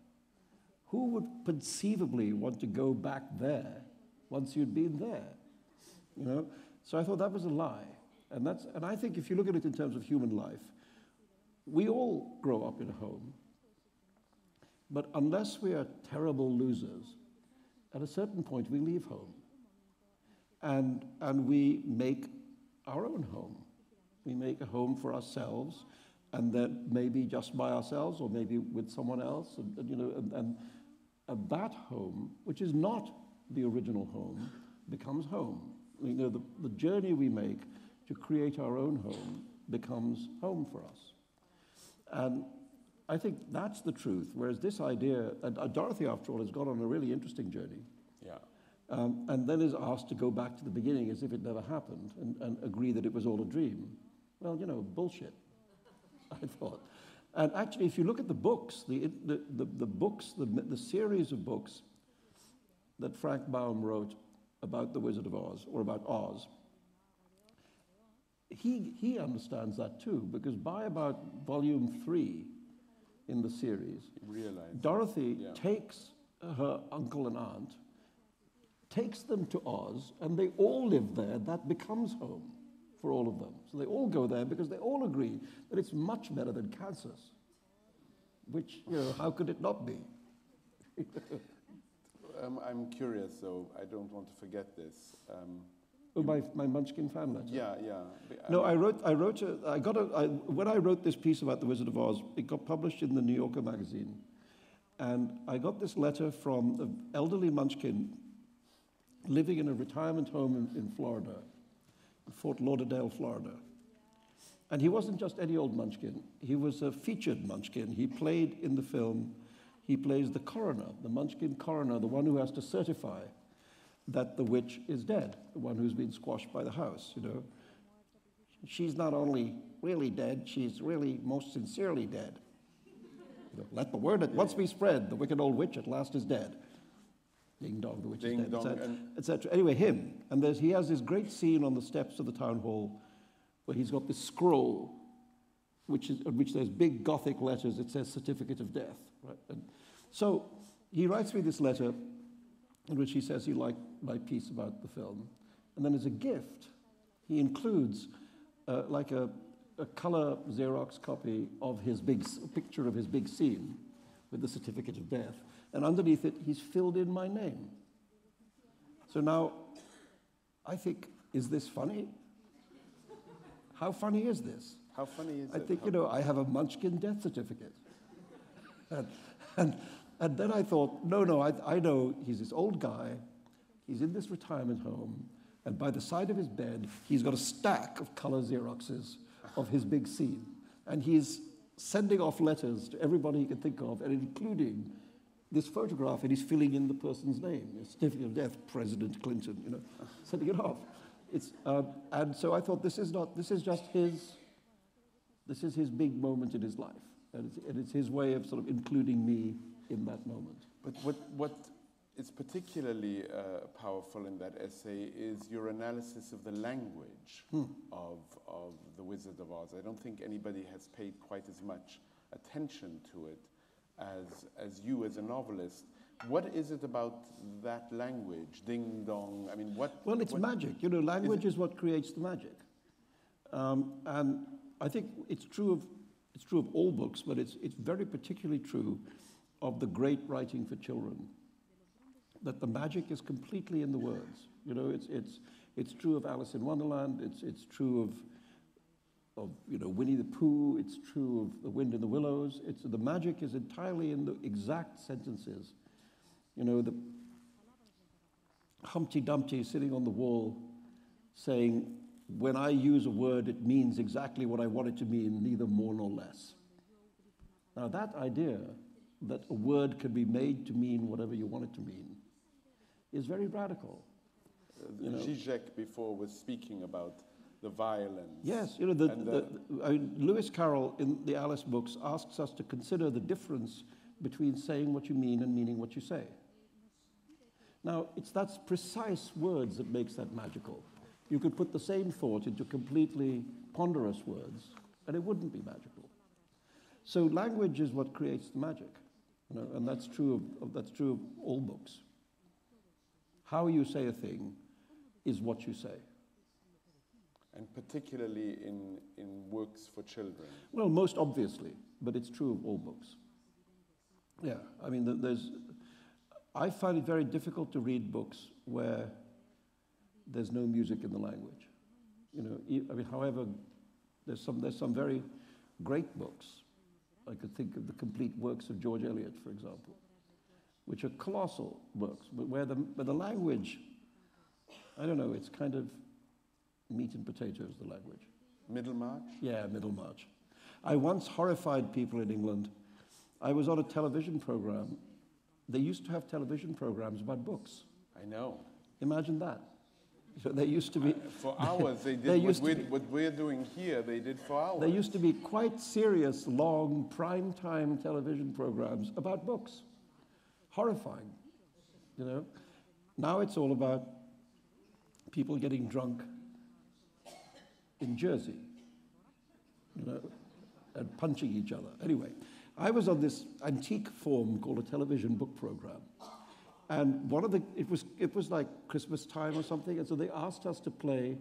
Who would conceivably want to go back there once you'd been there? You know? So I thought that was a lie. And I think if you look at it in terms of human life, we all grow up in a home. But unless we are terrible losers, at a certain point we leave home. And we make our own home. We make a home for ourselves, and then maybe just by ourselves, or maybe with someone else, and that home, which is not the original home, becomes home. You know, the journey we make to create our own home becomes home for us. And I think that's the truth, whereas this idea, and Dorothy, after all, has gone on a really interesting journey. Yeah. And then is asked to go back to the beginning as if it never happened, and agree that it was all a dream. Well, you know, bullshit, I thought. And actually, if you look at the books, the series of books that Frank Baum wrote about The Wizard of Oz, or about Oz, he understands that too, because by about volume 3 in the series, Dorothy takes her uncle and aunt, takes them to Oz, and they all live there. That becomes home for all of them. So they all go there because they all agree that it's much better than Kansas, which, you know, how could it not be? I'm curious, though. I don't want to forget this. My Munchkin fan letter. Yeah. No, when I wrote this piece about The Wizard of Oz, it got published in the New Yorker magazine. And I got this letter from an elderly Munchkin living in a retirement home in Florida, Fort Lauderdale, Florida. And he wasn't just any old Munchkin. He was a featured Munchkin. He played in the film, he plays the coroner, the Munchkin coroner, the one who has to certify that the witch is dead, the one who's been squashed by the house, you know. She's not only really dead, she's really most sincerely dead. You know, let the word at once be spread, the wicked old witch at last is dead. Ding dong, the witch is dead, etc. Anyway, him. And he has this great scene on the steps of the town hall where he's got this scroll on which there's big Gothic letters. It says certificate of death. Right? And so he writes me this letter in which he says he liked my piece about the film. And then as a gift, he includes like a color Xerox copy of his picture of his big scene with the certificate of death. And underneath it, he's filled in my name. So now, I think, is this funny? How funny is this? How funny is it? I think, you know, I have a Munchkin death certificate. and then I thought, no, I know he's this old guy. He's in this retirement home. And by the side of his bed, he's got a stack of color Xeroxes of his big scene. And he's sending off letters to everybody he can think of, and including this photograph, and he's filling in the person's name. Certificate of death, President Clinton, you know, sending it off. And so I thought, this is his big moment in his life. And it's his way of sort of including me in that moment. But what is particularly powerful in that essay is your analysis of the language of The Wizard of Oz. I don't think anybody has paid quite as much attention to it as you as a novelist. What is it about that language, ding dong? I mean, Well, it's magic. You know, language is what creates the magic. And I think it's true of all books, but it's very particularly true of the great writing for children. That the magic is completely in the words. You know, it's true of Alice in Wonderland. It's true of you know, Winnie the Pooh. It's true of The Wind in the Willows. The magic is entirely in the exact sentences. You know, the Humpty Dumpty sitting on the wall saying, when I use a word, it means exactly what I want it to mean, neither more nor less. Now that idea that a word can be made to mean whatever you want it to mean is very radical. Zizek before was speaking about the violence. Yes, you know, Lewis Carroll in the Alice books asks us to consider the difference between saying what you mean and meaning what you say. Now, that's precise words that makes that magical. You could put the same thought into completely ponderous words, and it wouldn't be magical. So language is what creates the magic, you know, and that's true of all books. How you say a thing is what you say. And particularly in works for children. Well, most obviously, but it's true of all books. Yeah, I mean, I find it very difficult to read books where there's no music in the language. You know, I mean, however, there's some very great books. I could think of the complete works of George Eliot, for example, which are colossal works, but where the language, I don't know, it's kind of meat and potatoes, the language. Middlemarch? Yeah, Middlemarch. I once horrified people in England. I was on a television program. They used to have television programs about books. I know. Imagine that. So they used to be... For hours, they did what we're doing here, they did for hours. There used to be quite serious, long, prime-time television programs about books. Horrifying, you know. Now it's all about people getting drunk in Jersey, you know, and punching each other. Anyway, I was on this antique form called a television book program. And it was like Christmas time or something, and so they asked us to play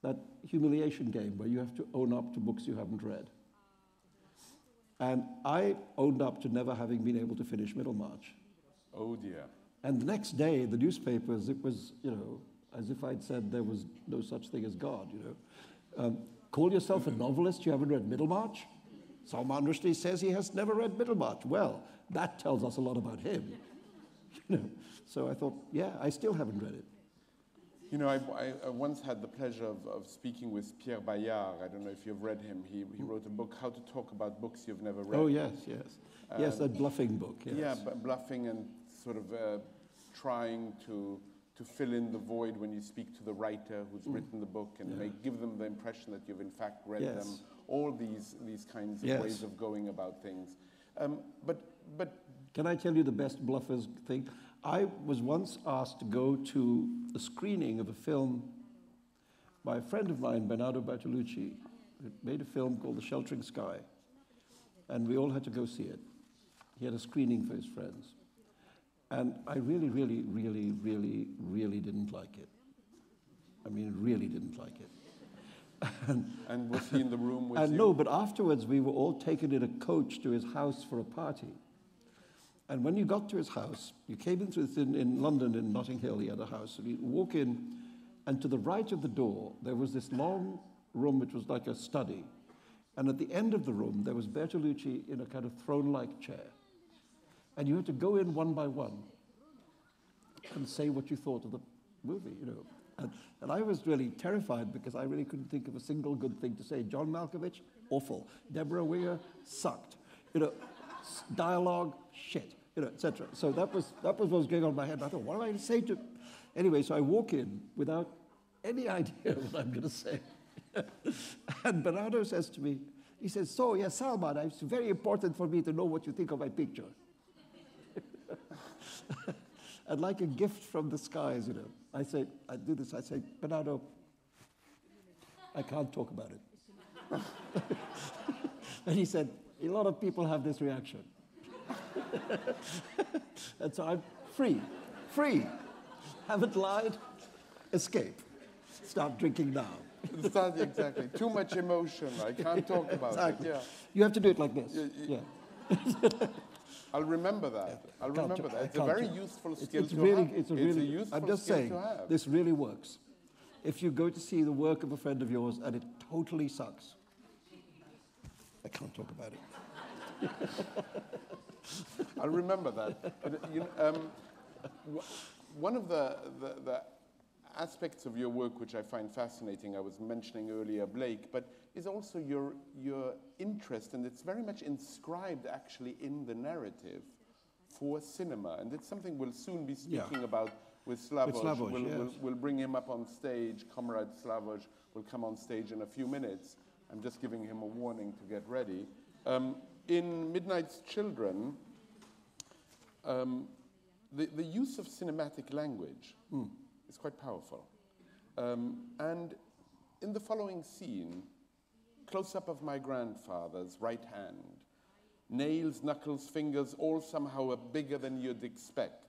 that humiliation game where you have to own up to books you haven't read. And I owned up to never having been able to finish Middlemarch. Oh dear. And the next day, the newspapers, it was, you know, as if I'd said there was no such thing as God, you know. Call yourself a novelist, you haven't read Middlemarch? Salman Rushdie says he has never read Middlemarch. Well, that tells us a lot about him. You know, so I thought, yeah, I still haven't read it. You know, I once had the pleasure of speaking with Pierre Bayard. I don't know if you've read him. He wrote a book, How to Talk About Books You've Never Read. Oh, yes, yes. Yes, that Bluffing book, yes. Yeah, bluffing and sort of trying to fill in the void when you speak to the writer who's written the book and give them the impression that you've in fact read them. All these kinds of ways of going about things. But Can I tell you the best bluffers thing? I was once asked to go to a screening of a film by a friend of mine, Bernardo Bertolucci, who made a film called The Sheltering Sky, and we all had to go see it. He had a screening for his friends. And I really, really, really, really, really didn't like it. I mean, really didn't like it. and was he in the room with you? No, but afterwards we were all taken in a coach to his house for a party. And when you got to his house, you came in through in London, in Notting Hill, he had a house, and you walk in, and to the right of the door, there was this long room which was like a study. And at the end of the room, there was Bertolucci in a kind of throne-like chair. And you had to go in one by one and say what you thought of the movie, you know. And I was really terrified because I really couldn't think of a single good thing to say. John Malkovich, awful. Deborah Winger, sucked. You know, dialogue, shit, you know, etc. So that was what was going on in my head. I thought, what am I going to say to... Anyway, so I walk in without any idea what I'm going to say. And Bernardo says to me, he says, so, yes, Salman, it's very important for me to know what you think of my picture. And like a gift from the skies, you know, I say, Bernardo, I can't talk about it. And he said, a lot of people have this reaction. And so I'm free. Haven't lied, escape. Start drinking now. Exactly. Too much emotion. I can't talk about exactly. it. Yeah. You have to do it like this. Yeah. I'll remember that. Yeah. I'll remember that. It's a very useful skill to have. It's a useful I'm just skill saying, to have. this really works. If you go to see the work of a friend of yours and it totally sucks, I can't talk about it. I'll remember that. But, one of the aspects of your work which I find fascinating, I was mentioning earlier Blake, but is also your interest, and it's very much inscribed actually in the narrative for cinema, and it's something we'll soon be speaking about with Slavoj. We'll bring him up on stage. Comrade Slavoj will come on stage in a few minutes. I'm just giving him a warning to get ready. In Midnight's Children, the use of cinematic language is quite powerful. And in the following scene, close-up of my grandfather's right hand, nails, knuckles, fingers, all somehow bigger than you'd expect,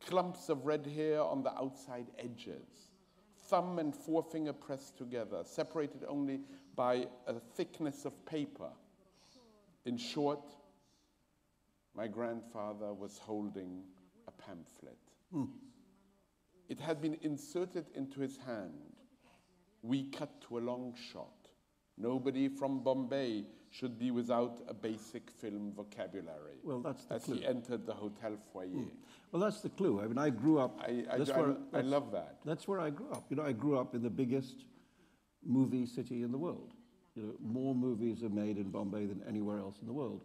clumps of red hair on the outside edges, thumb and forefinger pressed together, separated only by a thickness of paper. In short, my grandfather was holding a pamphlet. It had been inserted into his hand. We cut to a long shot. Nobody from Bombay should be without a basic film vocabulary. Well, that's the clue. As he entered the hotel foyer. Well, that's the clue. I mean, I grew up... I love that. That's where I grew up. You know, I grew up in the biggest movie city in the world. You know, more movies are made in Bombay than anywhere else in the world.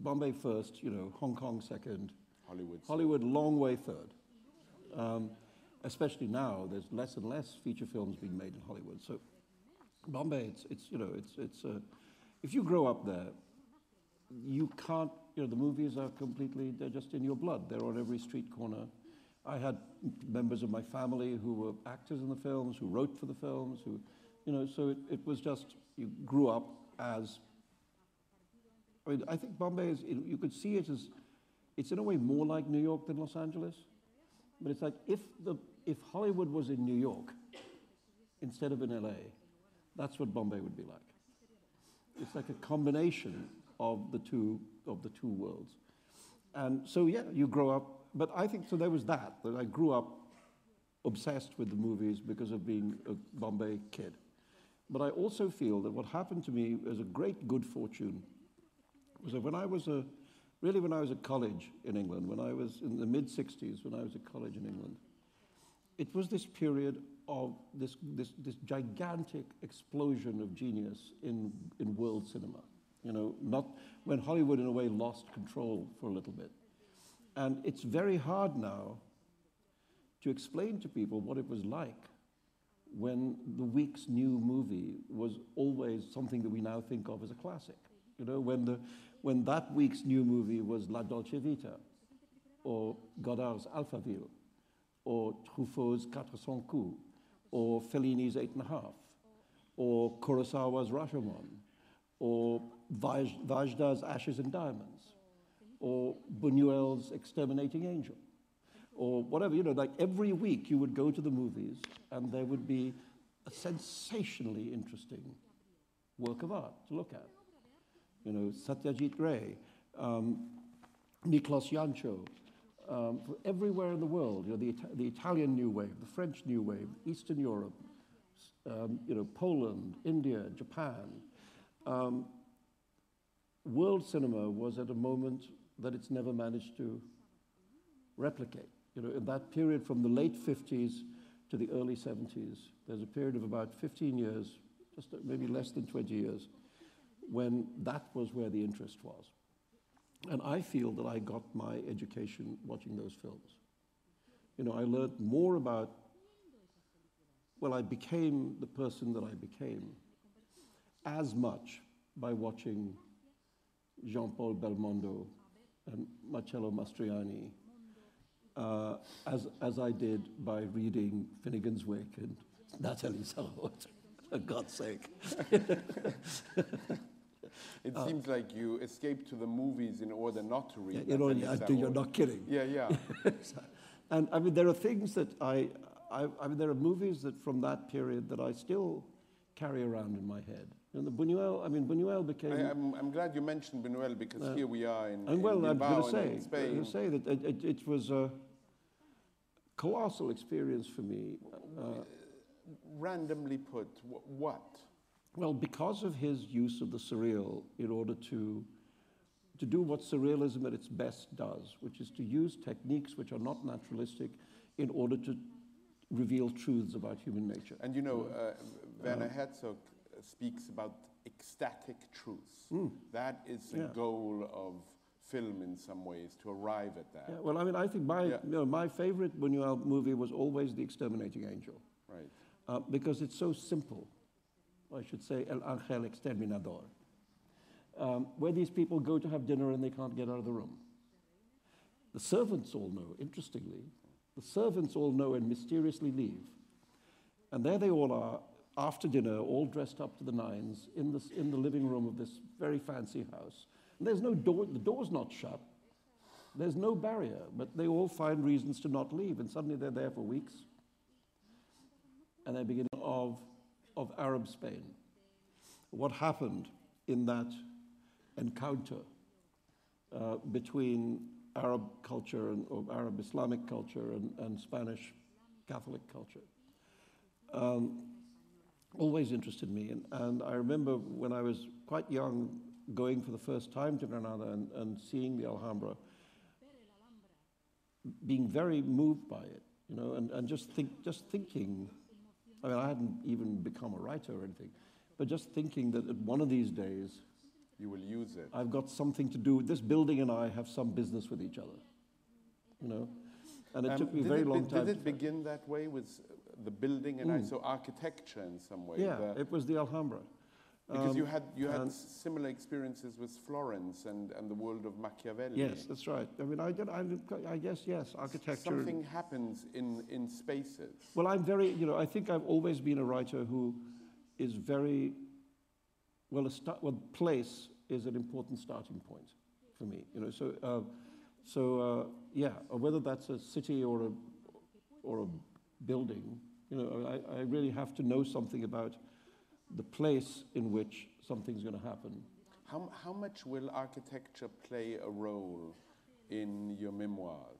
Bombay first, you know, Hong Kong second. Hollywood long way third. Especially now, there's less and less feature films being made in Hollywood. So Bombay, if you grow up there, you can't, you know, the movies are completely, they're just in your blood. They're on every street corner. I had members of my family who were actors in the films, who wrote for the films, who, you know, so it was just, you grew up as, I mean, I think Bombay is, you could see it as, it's in a way more like New York than Los Angeles. But it's like if Hollywood was in New York instead of in LA, that's what Bombay would be like. It's like a combination of the two worlds. And so, yeah, you grow up, but I think, so there was that I grew up obsessed with the movies because of being a Bombay kid. But I also feel that what happened to me as a great good fortune was that when I was at college in England, when I was in the mid-60s, when I was at college in England, it was this period of this gigantic explosion of genius in world cinema. You know, not when Hollywood in a way lost control for a little bit. And it's very hard now to explain to people what it was like when the week's new movie was always something that we now think of as a classic. You know, when when that week's new movie was La Dolce Vita, or Godard's Alphaville, or Truffaut's 400 coups, or Fellini's 8½, or Kurosawa's Rashomon, or Vajda's Ashes and Diamonds, or Buñuel's Exterminating Angel, or whatever, you know, like every week you would go to the movies and there would be a sensationally interesting work of art to look at. You know, Satyajit Ray, Miklos Jancho, everywhere in the world, you know, the Italian New Wave, the French New Wave, Eastern Europe, you know, Poland, India, Japan. World cinema was at a moment that it's never managed to replicate. You know, in that period from the late 50s to the early 70s, there's a period of about 15 years, just maybe less than 20 years, when that was where the interest was. And I feel that I got my education watching those films. You know, I learned more about, well, I became the person that I became as much by watching Jean-Paul Belmondo and Marcello Mastroianni as I did by reading Finnegan's Wake and Nathalie Sarraute, for God's sake. It seems like you escaped to the movies in order not to read. Yeah, you're not kidding. Yeah, yeah. And I mean, there are things that I mean, there are movies that from that period that I still carry around in my head. And the Buñuel, I mean, Buñuel became... I'm glad you mentioned Buñuel, because here we are in well, Bilbao and in Spain. I'm going to say that it was a colossal experience for me. Randomly put, what? Well, because of his use of the surreal in order to do what surrealism at its best does, which is to use techniques which are not naturalistic in order to reveal truths about human nature. And you know, Werner Herzog speaks about ecstatic truths. That is the goal of film in some ways, to arrive at that. Yeah, well, I mean, I think my favorite Buñuel movie was always The Exterminating Angel. Right. Because it's so simple. I should say El Ángel Exterminador, where these people go to have dinner and they can't get out of the room. The servants all know, interestingly, the servants all know and mysteriously leave. And there they all are, after dinner, all dressed up to the nines, in the living room of this very fancy house. And there's no door, the door's not shut. There's no barrier, but they all find reasons to not leave, and suddenly they're there for weeks. And they're beginning of Arab Spain. What happened in that encounter between Arab culture or Arab Islamic culture and Spanish Catholic culture always interested me. And I remember when I was quite young going for the first time to Granada and seeing the Alhambra, being very moved by it, you know, and just thinking, I mean, I hadn't even become a writer or anything, but just thinking that one of these days, you will use it. I've got something to do. This building and I have some business with each other, you know. And it took me a very long time. Did it begin that way with the building and I saw architecture in some way? Yeah, it was the Alhambra. Because you had similar experiences with Florence and the world of Machiavelli. Yes, that's right. I mean, I guess, yes, architecture. Something happens in spaces. Well, I'm very, you know, I think I've always been a writer who is very, well, place is an important starting point for me, you know. So yeah, whether that's a city or a building, you know, I really have to know something about the place in which something's going to happen. How much will architecture play a role in your memoirs?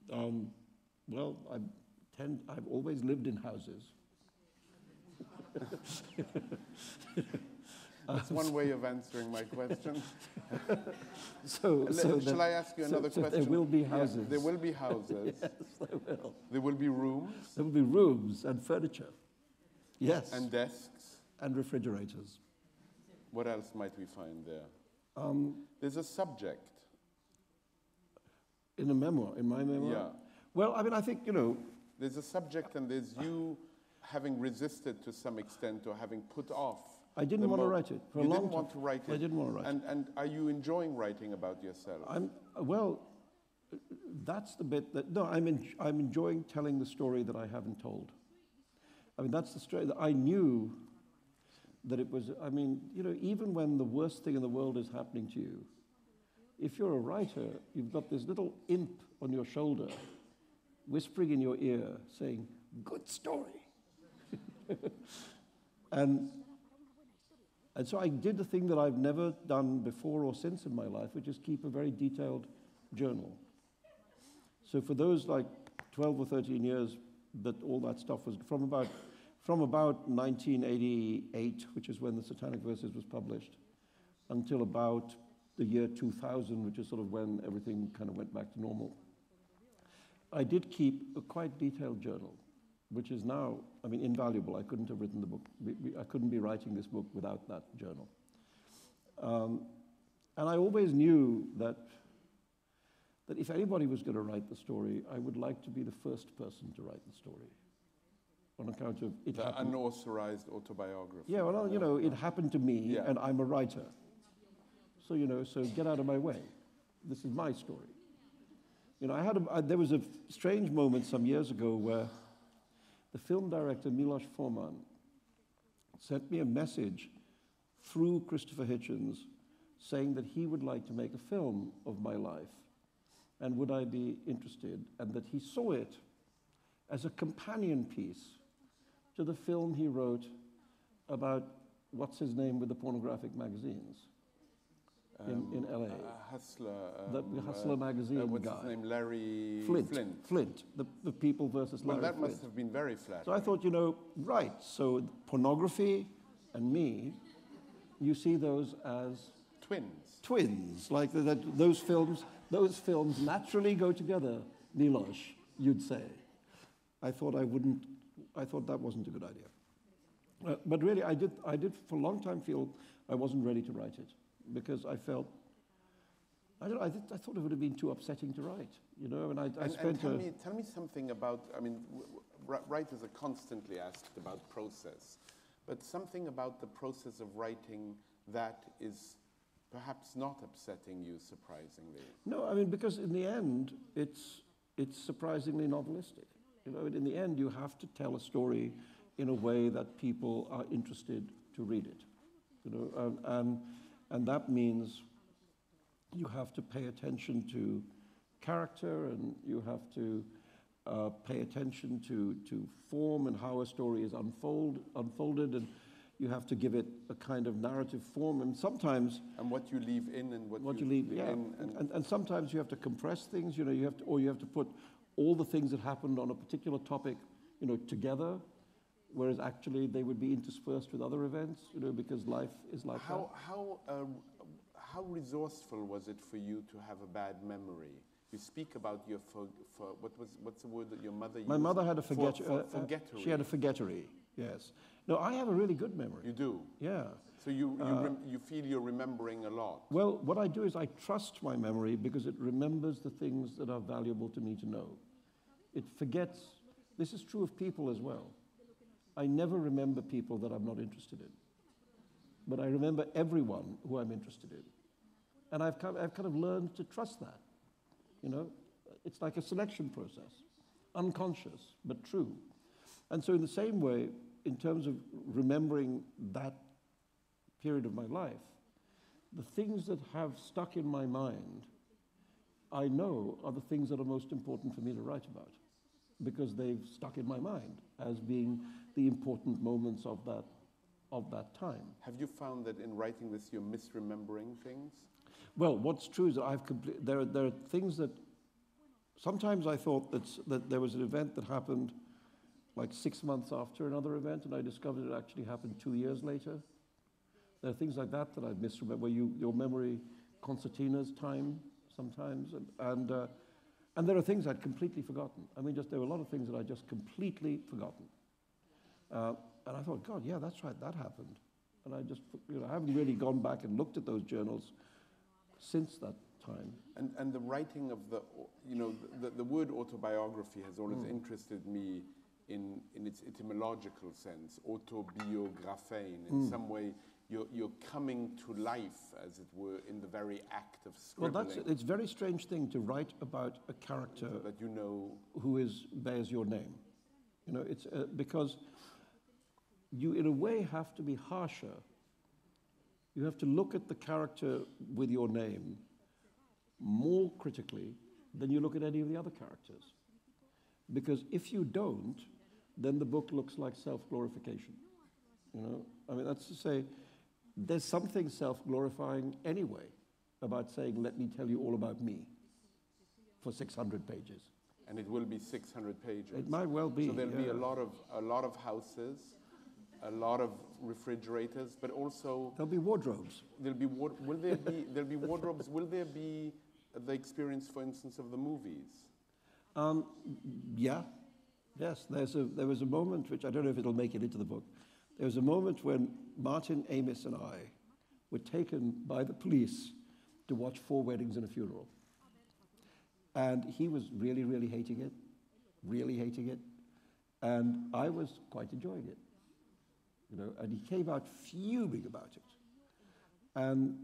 Well, I've always lived in houses. That's one way of answering my question. Shall I ask you another question? There will be houses. Yeah, there will be houses. Yes, there will. There will be rooms. There will be rooms and furniture. Yes. And desks. And refrigerators. What else might we find there? There's a subject. In my memoir? Yeah. Well, I mean, I think, you know... There's a subject and there's you having resisted to some extent or having put off I didn't want to write it for a long time. You didn't want to write it? I didn't want to write it. And are you enjoying writing about yourself? Well, that's the bit that, no, I'm enjoying telling the story that I haven't told. I mean, that's the story that I knew that it was, I mean, you know, even when the worst thing in the world is happening to you, if you're a writer, you've got this little imp on your shoulder whispering in your ear saying, good story. And so I did the thing that I've never done before or since in my life, which is keep a very detailed journal. So for those like 12 or 13 years that all that stuff was, from about 1988, which is when the Satanic Verses was published, until about the year 2000, which is sort of when everything kind of went back to normal, I did keep a quite detailed journal, which is now, I mean, invaluable. I couldn't have written the book. I couldn't be writing this book without that journal. And I always knew that if anybody was going to write the story, I would like to be the first person to write the story, on account of it the unauthorized autobiography. Yeah, well, you know, it happened to me, and I'm a writer. So, you know, so get out of my way. This is my story. You know, there was a strange moment some years ago where the film director Milos Forman sent me a message through Christopher Hitchens saying that he would like to make a film of my life, and would I be interested, and that he saw it as a companion piece to the film he wrote about what's his name with the pornographic magazines in LA. Hustler. The Hustler magazine what's guy. His name? Larry Flint. The People versus Larry Well, that Flint. must have been very flattering. So I thought, you know, right, so pornography and me, you see those as twins, like those films naturally go together, Milos, you'd say. I thought that wasn't a good idea. But really, I did for a long time feel I wasn't ready to write it, because I felt, I thought it would have been too upsetting to write, you know, and tell me something about, I mean, writers are constantly asked about process, but something about the process of writing that is perhaps not upsetting you, surprisingly. No, I mean, because in the end, it's surprisingly novelistic. You know, in the end, you have to tell a story in a way that people are interested to read it. You know, and that means you have to pay attention to character, and you have to pay attention to form and how a story is unfolded, and you have to give it a kind of narrative form, and sometimes... And what you leave in and what you leave in. And sometimes you have to compress things, you know, you have to put all the things that happened on a particular topic, you know, together, whereas actually they would be interspersed with other events, you know, because life is like that. How resourceful was it for you to have a bad memory? You speak about your what's the word that your mother used? My mother had a forgettery. She had a forgettery, yes. No, I have a really good memory. You do? Yeah. So you feel you're remembering a lot? Well, what I do is I trust my memory because it remembers the things that are valuable to me to know. It forgets. This is true of people as well. I never remember people that I'm not interested in. But I remember everyone who I'm interested in. And I've kind of learned to trust that. You know, it's like a selection process, unconscious, but true. And so in the same way, in terms of remembering that period of my life, the things that have stuck in my mind, I know are the things that are most important for me to write about, because they've stuck in my mind as being the important moments of that time. Have you found that in writing this you're misremembering things? Well, what's true is that there are things that sometimes I thought that there was an event that happened like 6 months after another event, and I discovered it actually happened 2 years later. There are things like that I've misremembered, where your memory concertinas time sometimes, and there are things I'd completely forgotten. I mean, there were a lot of things that I'd just completely forgotten. And I thought, God, yeah, that's right, that happened. And I just, you know, I haven't really gone back and looked at those journals since that time. And the writing of the word autobiography has always interested me in its etymological sense, autobiographein. In some way, you're coming to life, as it were, in the very act of scribbling. Well, it's a very strange thing to write about a character that you know who bears your name. You know, it's because you, in a way, have to be harsher. You have to look at the character with your name more critically than you look at any of the other characters. Because if you don't, then the book looks like self-glorification. You know, I mean, that's to say, there's something self-glorifying anyway about saying, let me tell you all about me for 600 pages. And it will be 600 pages. It might well be. So there'll be a lot of houses, a lot of refrigerators, but also there'll be wardrobes. There'll be there'll be wardrobes. Will there be the experience, for instance, of the movies? Yeah, yes. There was a moment which I don't know if it'll make it into the book. There was a moment when Martin Amis and I were taken by the police to watch 4 Weddings and a Funeral. And he was really, really hating it. And I was quite enjoying it. You know, and he came out fuming about it and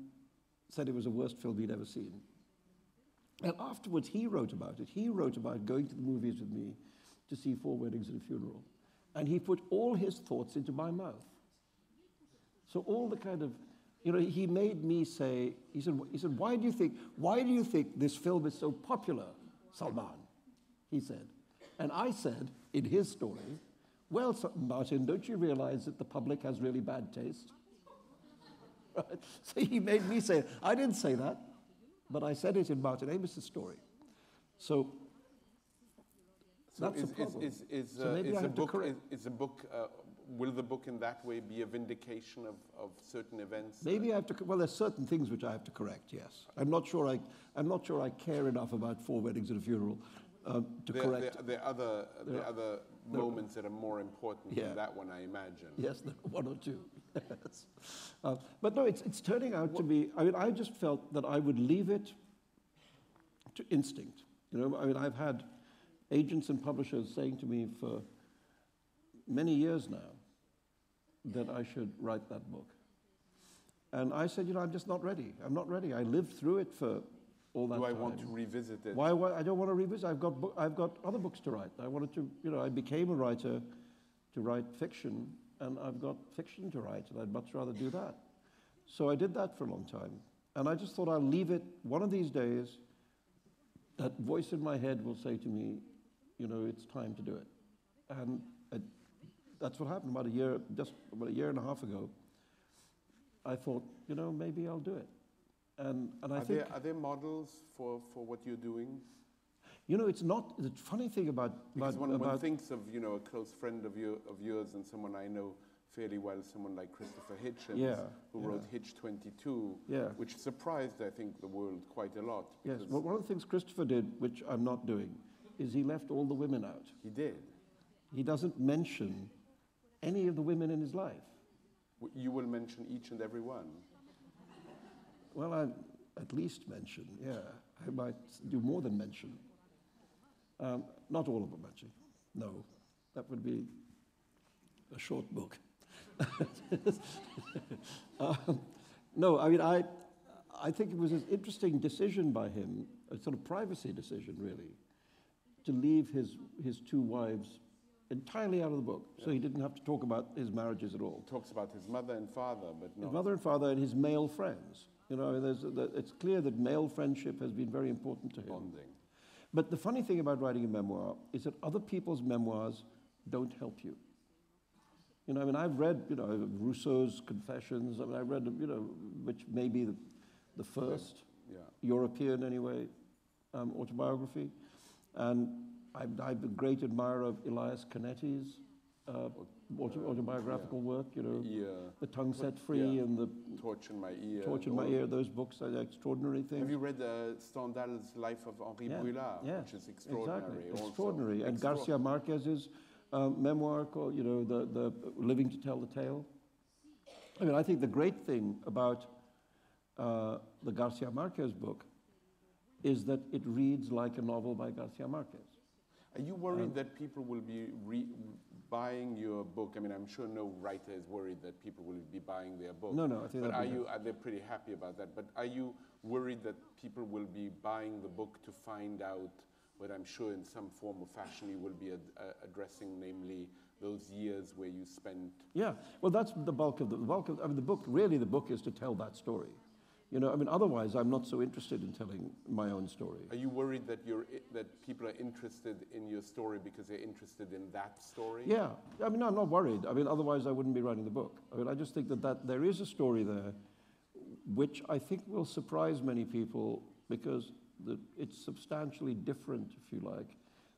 said it was the worst film he'd ever seen. And afterwards he wrote about it. He wrote about going to the movies with me to see 4 Weddings and a Funeral. And he put all his thoughts into my mouth. So all the kind of, you know, he made me say, he said, why do you think this film is so popular, Salman? He said. And I said, in his story, well, Martin, don't you realize that the public has really bad taste? Right? So he made me say it. I didn't say that, but I said it in Martin Amis's story. So that's the problem. Will the book in that way be a vindication of certain events? Maybe I have to. Well, there's certain things which I have to correct. Yes, I'm not sure I care enough about 4 Weddings and a Funeral to correct. There are other moments that are more important than that one, I imagine. Yes, there are 1 or 2. Yes. But no, it's turning out to be. I mean, I just felt that I would leave it to instinct. You know, I mean, I've had agents and publishers saying to me for many years now that I should write that book. And I said, you know, I'm just not ready. I'm not ready. I lived through it for all that time. Do I want to revisit it? Why? I don't want to revisit. I've got other books to write. I wanted to, you know, I became a writer to write fiction, and I've got fiction to write, and I'd much rather do that. So I did that for a long time. And I just thought I'll leave it. One of these days, that voice in my head will say to me, you know, it's time to do it. And that's what happened just about a year and a half ago. I thought, you know, maybe I'll do it. And I think... Are there models for what you're doing? You know, it's not... The funny thing about... Because one thinks of, you know, a close friend of yours and someone I know fairly well, someone like Christopher Hitchens, who wrote Hitch 22, which surprised, I think, the world quite a lot. Yes, well, one of the things Christopher did, which I'm not doing, is he left all the women out. He did? He doesn't mention any of the women in his life. You will mention each and every one? Well, I at least mention, yeah. I might do more than mention. Not all of them, actually. No, that would be a short book. No, I mean, I think it was an interesting decision by him, a sort of privacy decision, really, to leave his 2 wives entirely out of the book, so he didn't have to talk about his marriages at all. He talks about his mother and father, but not... His mother and father and his male friends. You know, it's clear that male friendship has been very important to him. Bonding. But the funny thing about writing a memoir is that other people's memoirs don't help you. You know, I mean, I've read, you know, Rousseau's Confessions. I mean, I read, you know, which may be the first European, anyway, autobiography. And I'm a great admirer of Elias Canetti's autobiographical work, you know, The Tongue Set Free and The Torch in My Ear. Torch in My Ear, those books are extraordinary things. Have you read Stendhal's Life of Henri Brulard, which is extraordinary? Exactly, extraordinary. And Garcia Marquez's memoir called, you know, the Living to Tell the Tale. I mean, I think the great thing about the Garcia Marquez book is that it reads like a novel by Garcia Marquez. Are you worried that people will be buying your book? I mean, I'm sure no writer is worried that people will be buying their book. No, I think. But are they pretty happy about that? But are you worried that people will be buying the book to find out what I'm sure in some form or fashion you will be addressing, namely those years where you spent? Yeah, well, that's the bulk of the book. Really, the book is to tell that story. You know, I mean, otherwise, I'm not so interested in telling my own story. Are you worried that people are interested in your story because they're interested in that story? Yeah, I mean, I'm not worried. I mean, otherwise, I wouldn't be writing the book. I mean, I just think that there is a story there, which I think will surprise many people because it's substantially different, if you like,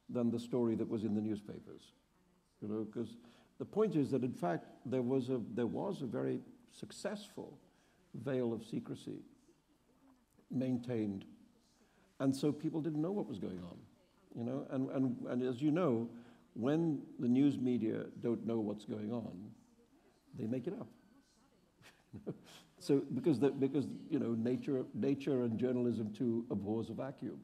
than the story that was in the newspapers. You know, because the point is that in fact there was a very successful veil of secrecy maintained, and so people didn't know what was going on. You know, and as you know, when the news media don't know what's going on, they make it up. So because you know, nature and journalism too abhors a vacuum,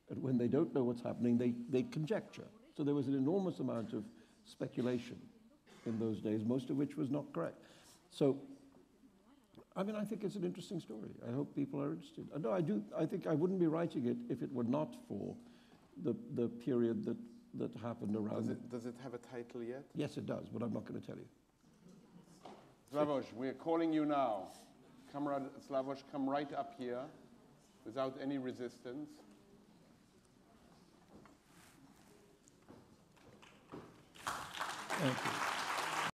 and when they don't know what's happening, they conjecture. So there was an enormous amount of speculation in those days, most of which was not correct. So, I mean, I think it's an interesting story. I hope people are interested. No, I do. I think I wouldn't be writing it if it were not for the period that happened around. Does it have a title yet? Yes, it does, but I'm not going to tell you. Slavoj, we're calling you now. Slavoj, come right up here without any resistance. Thank you.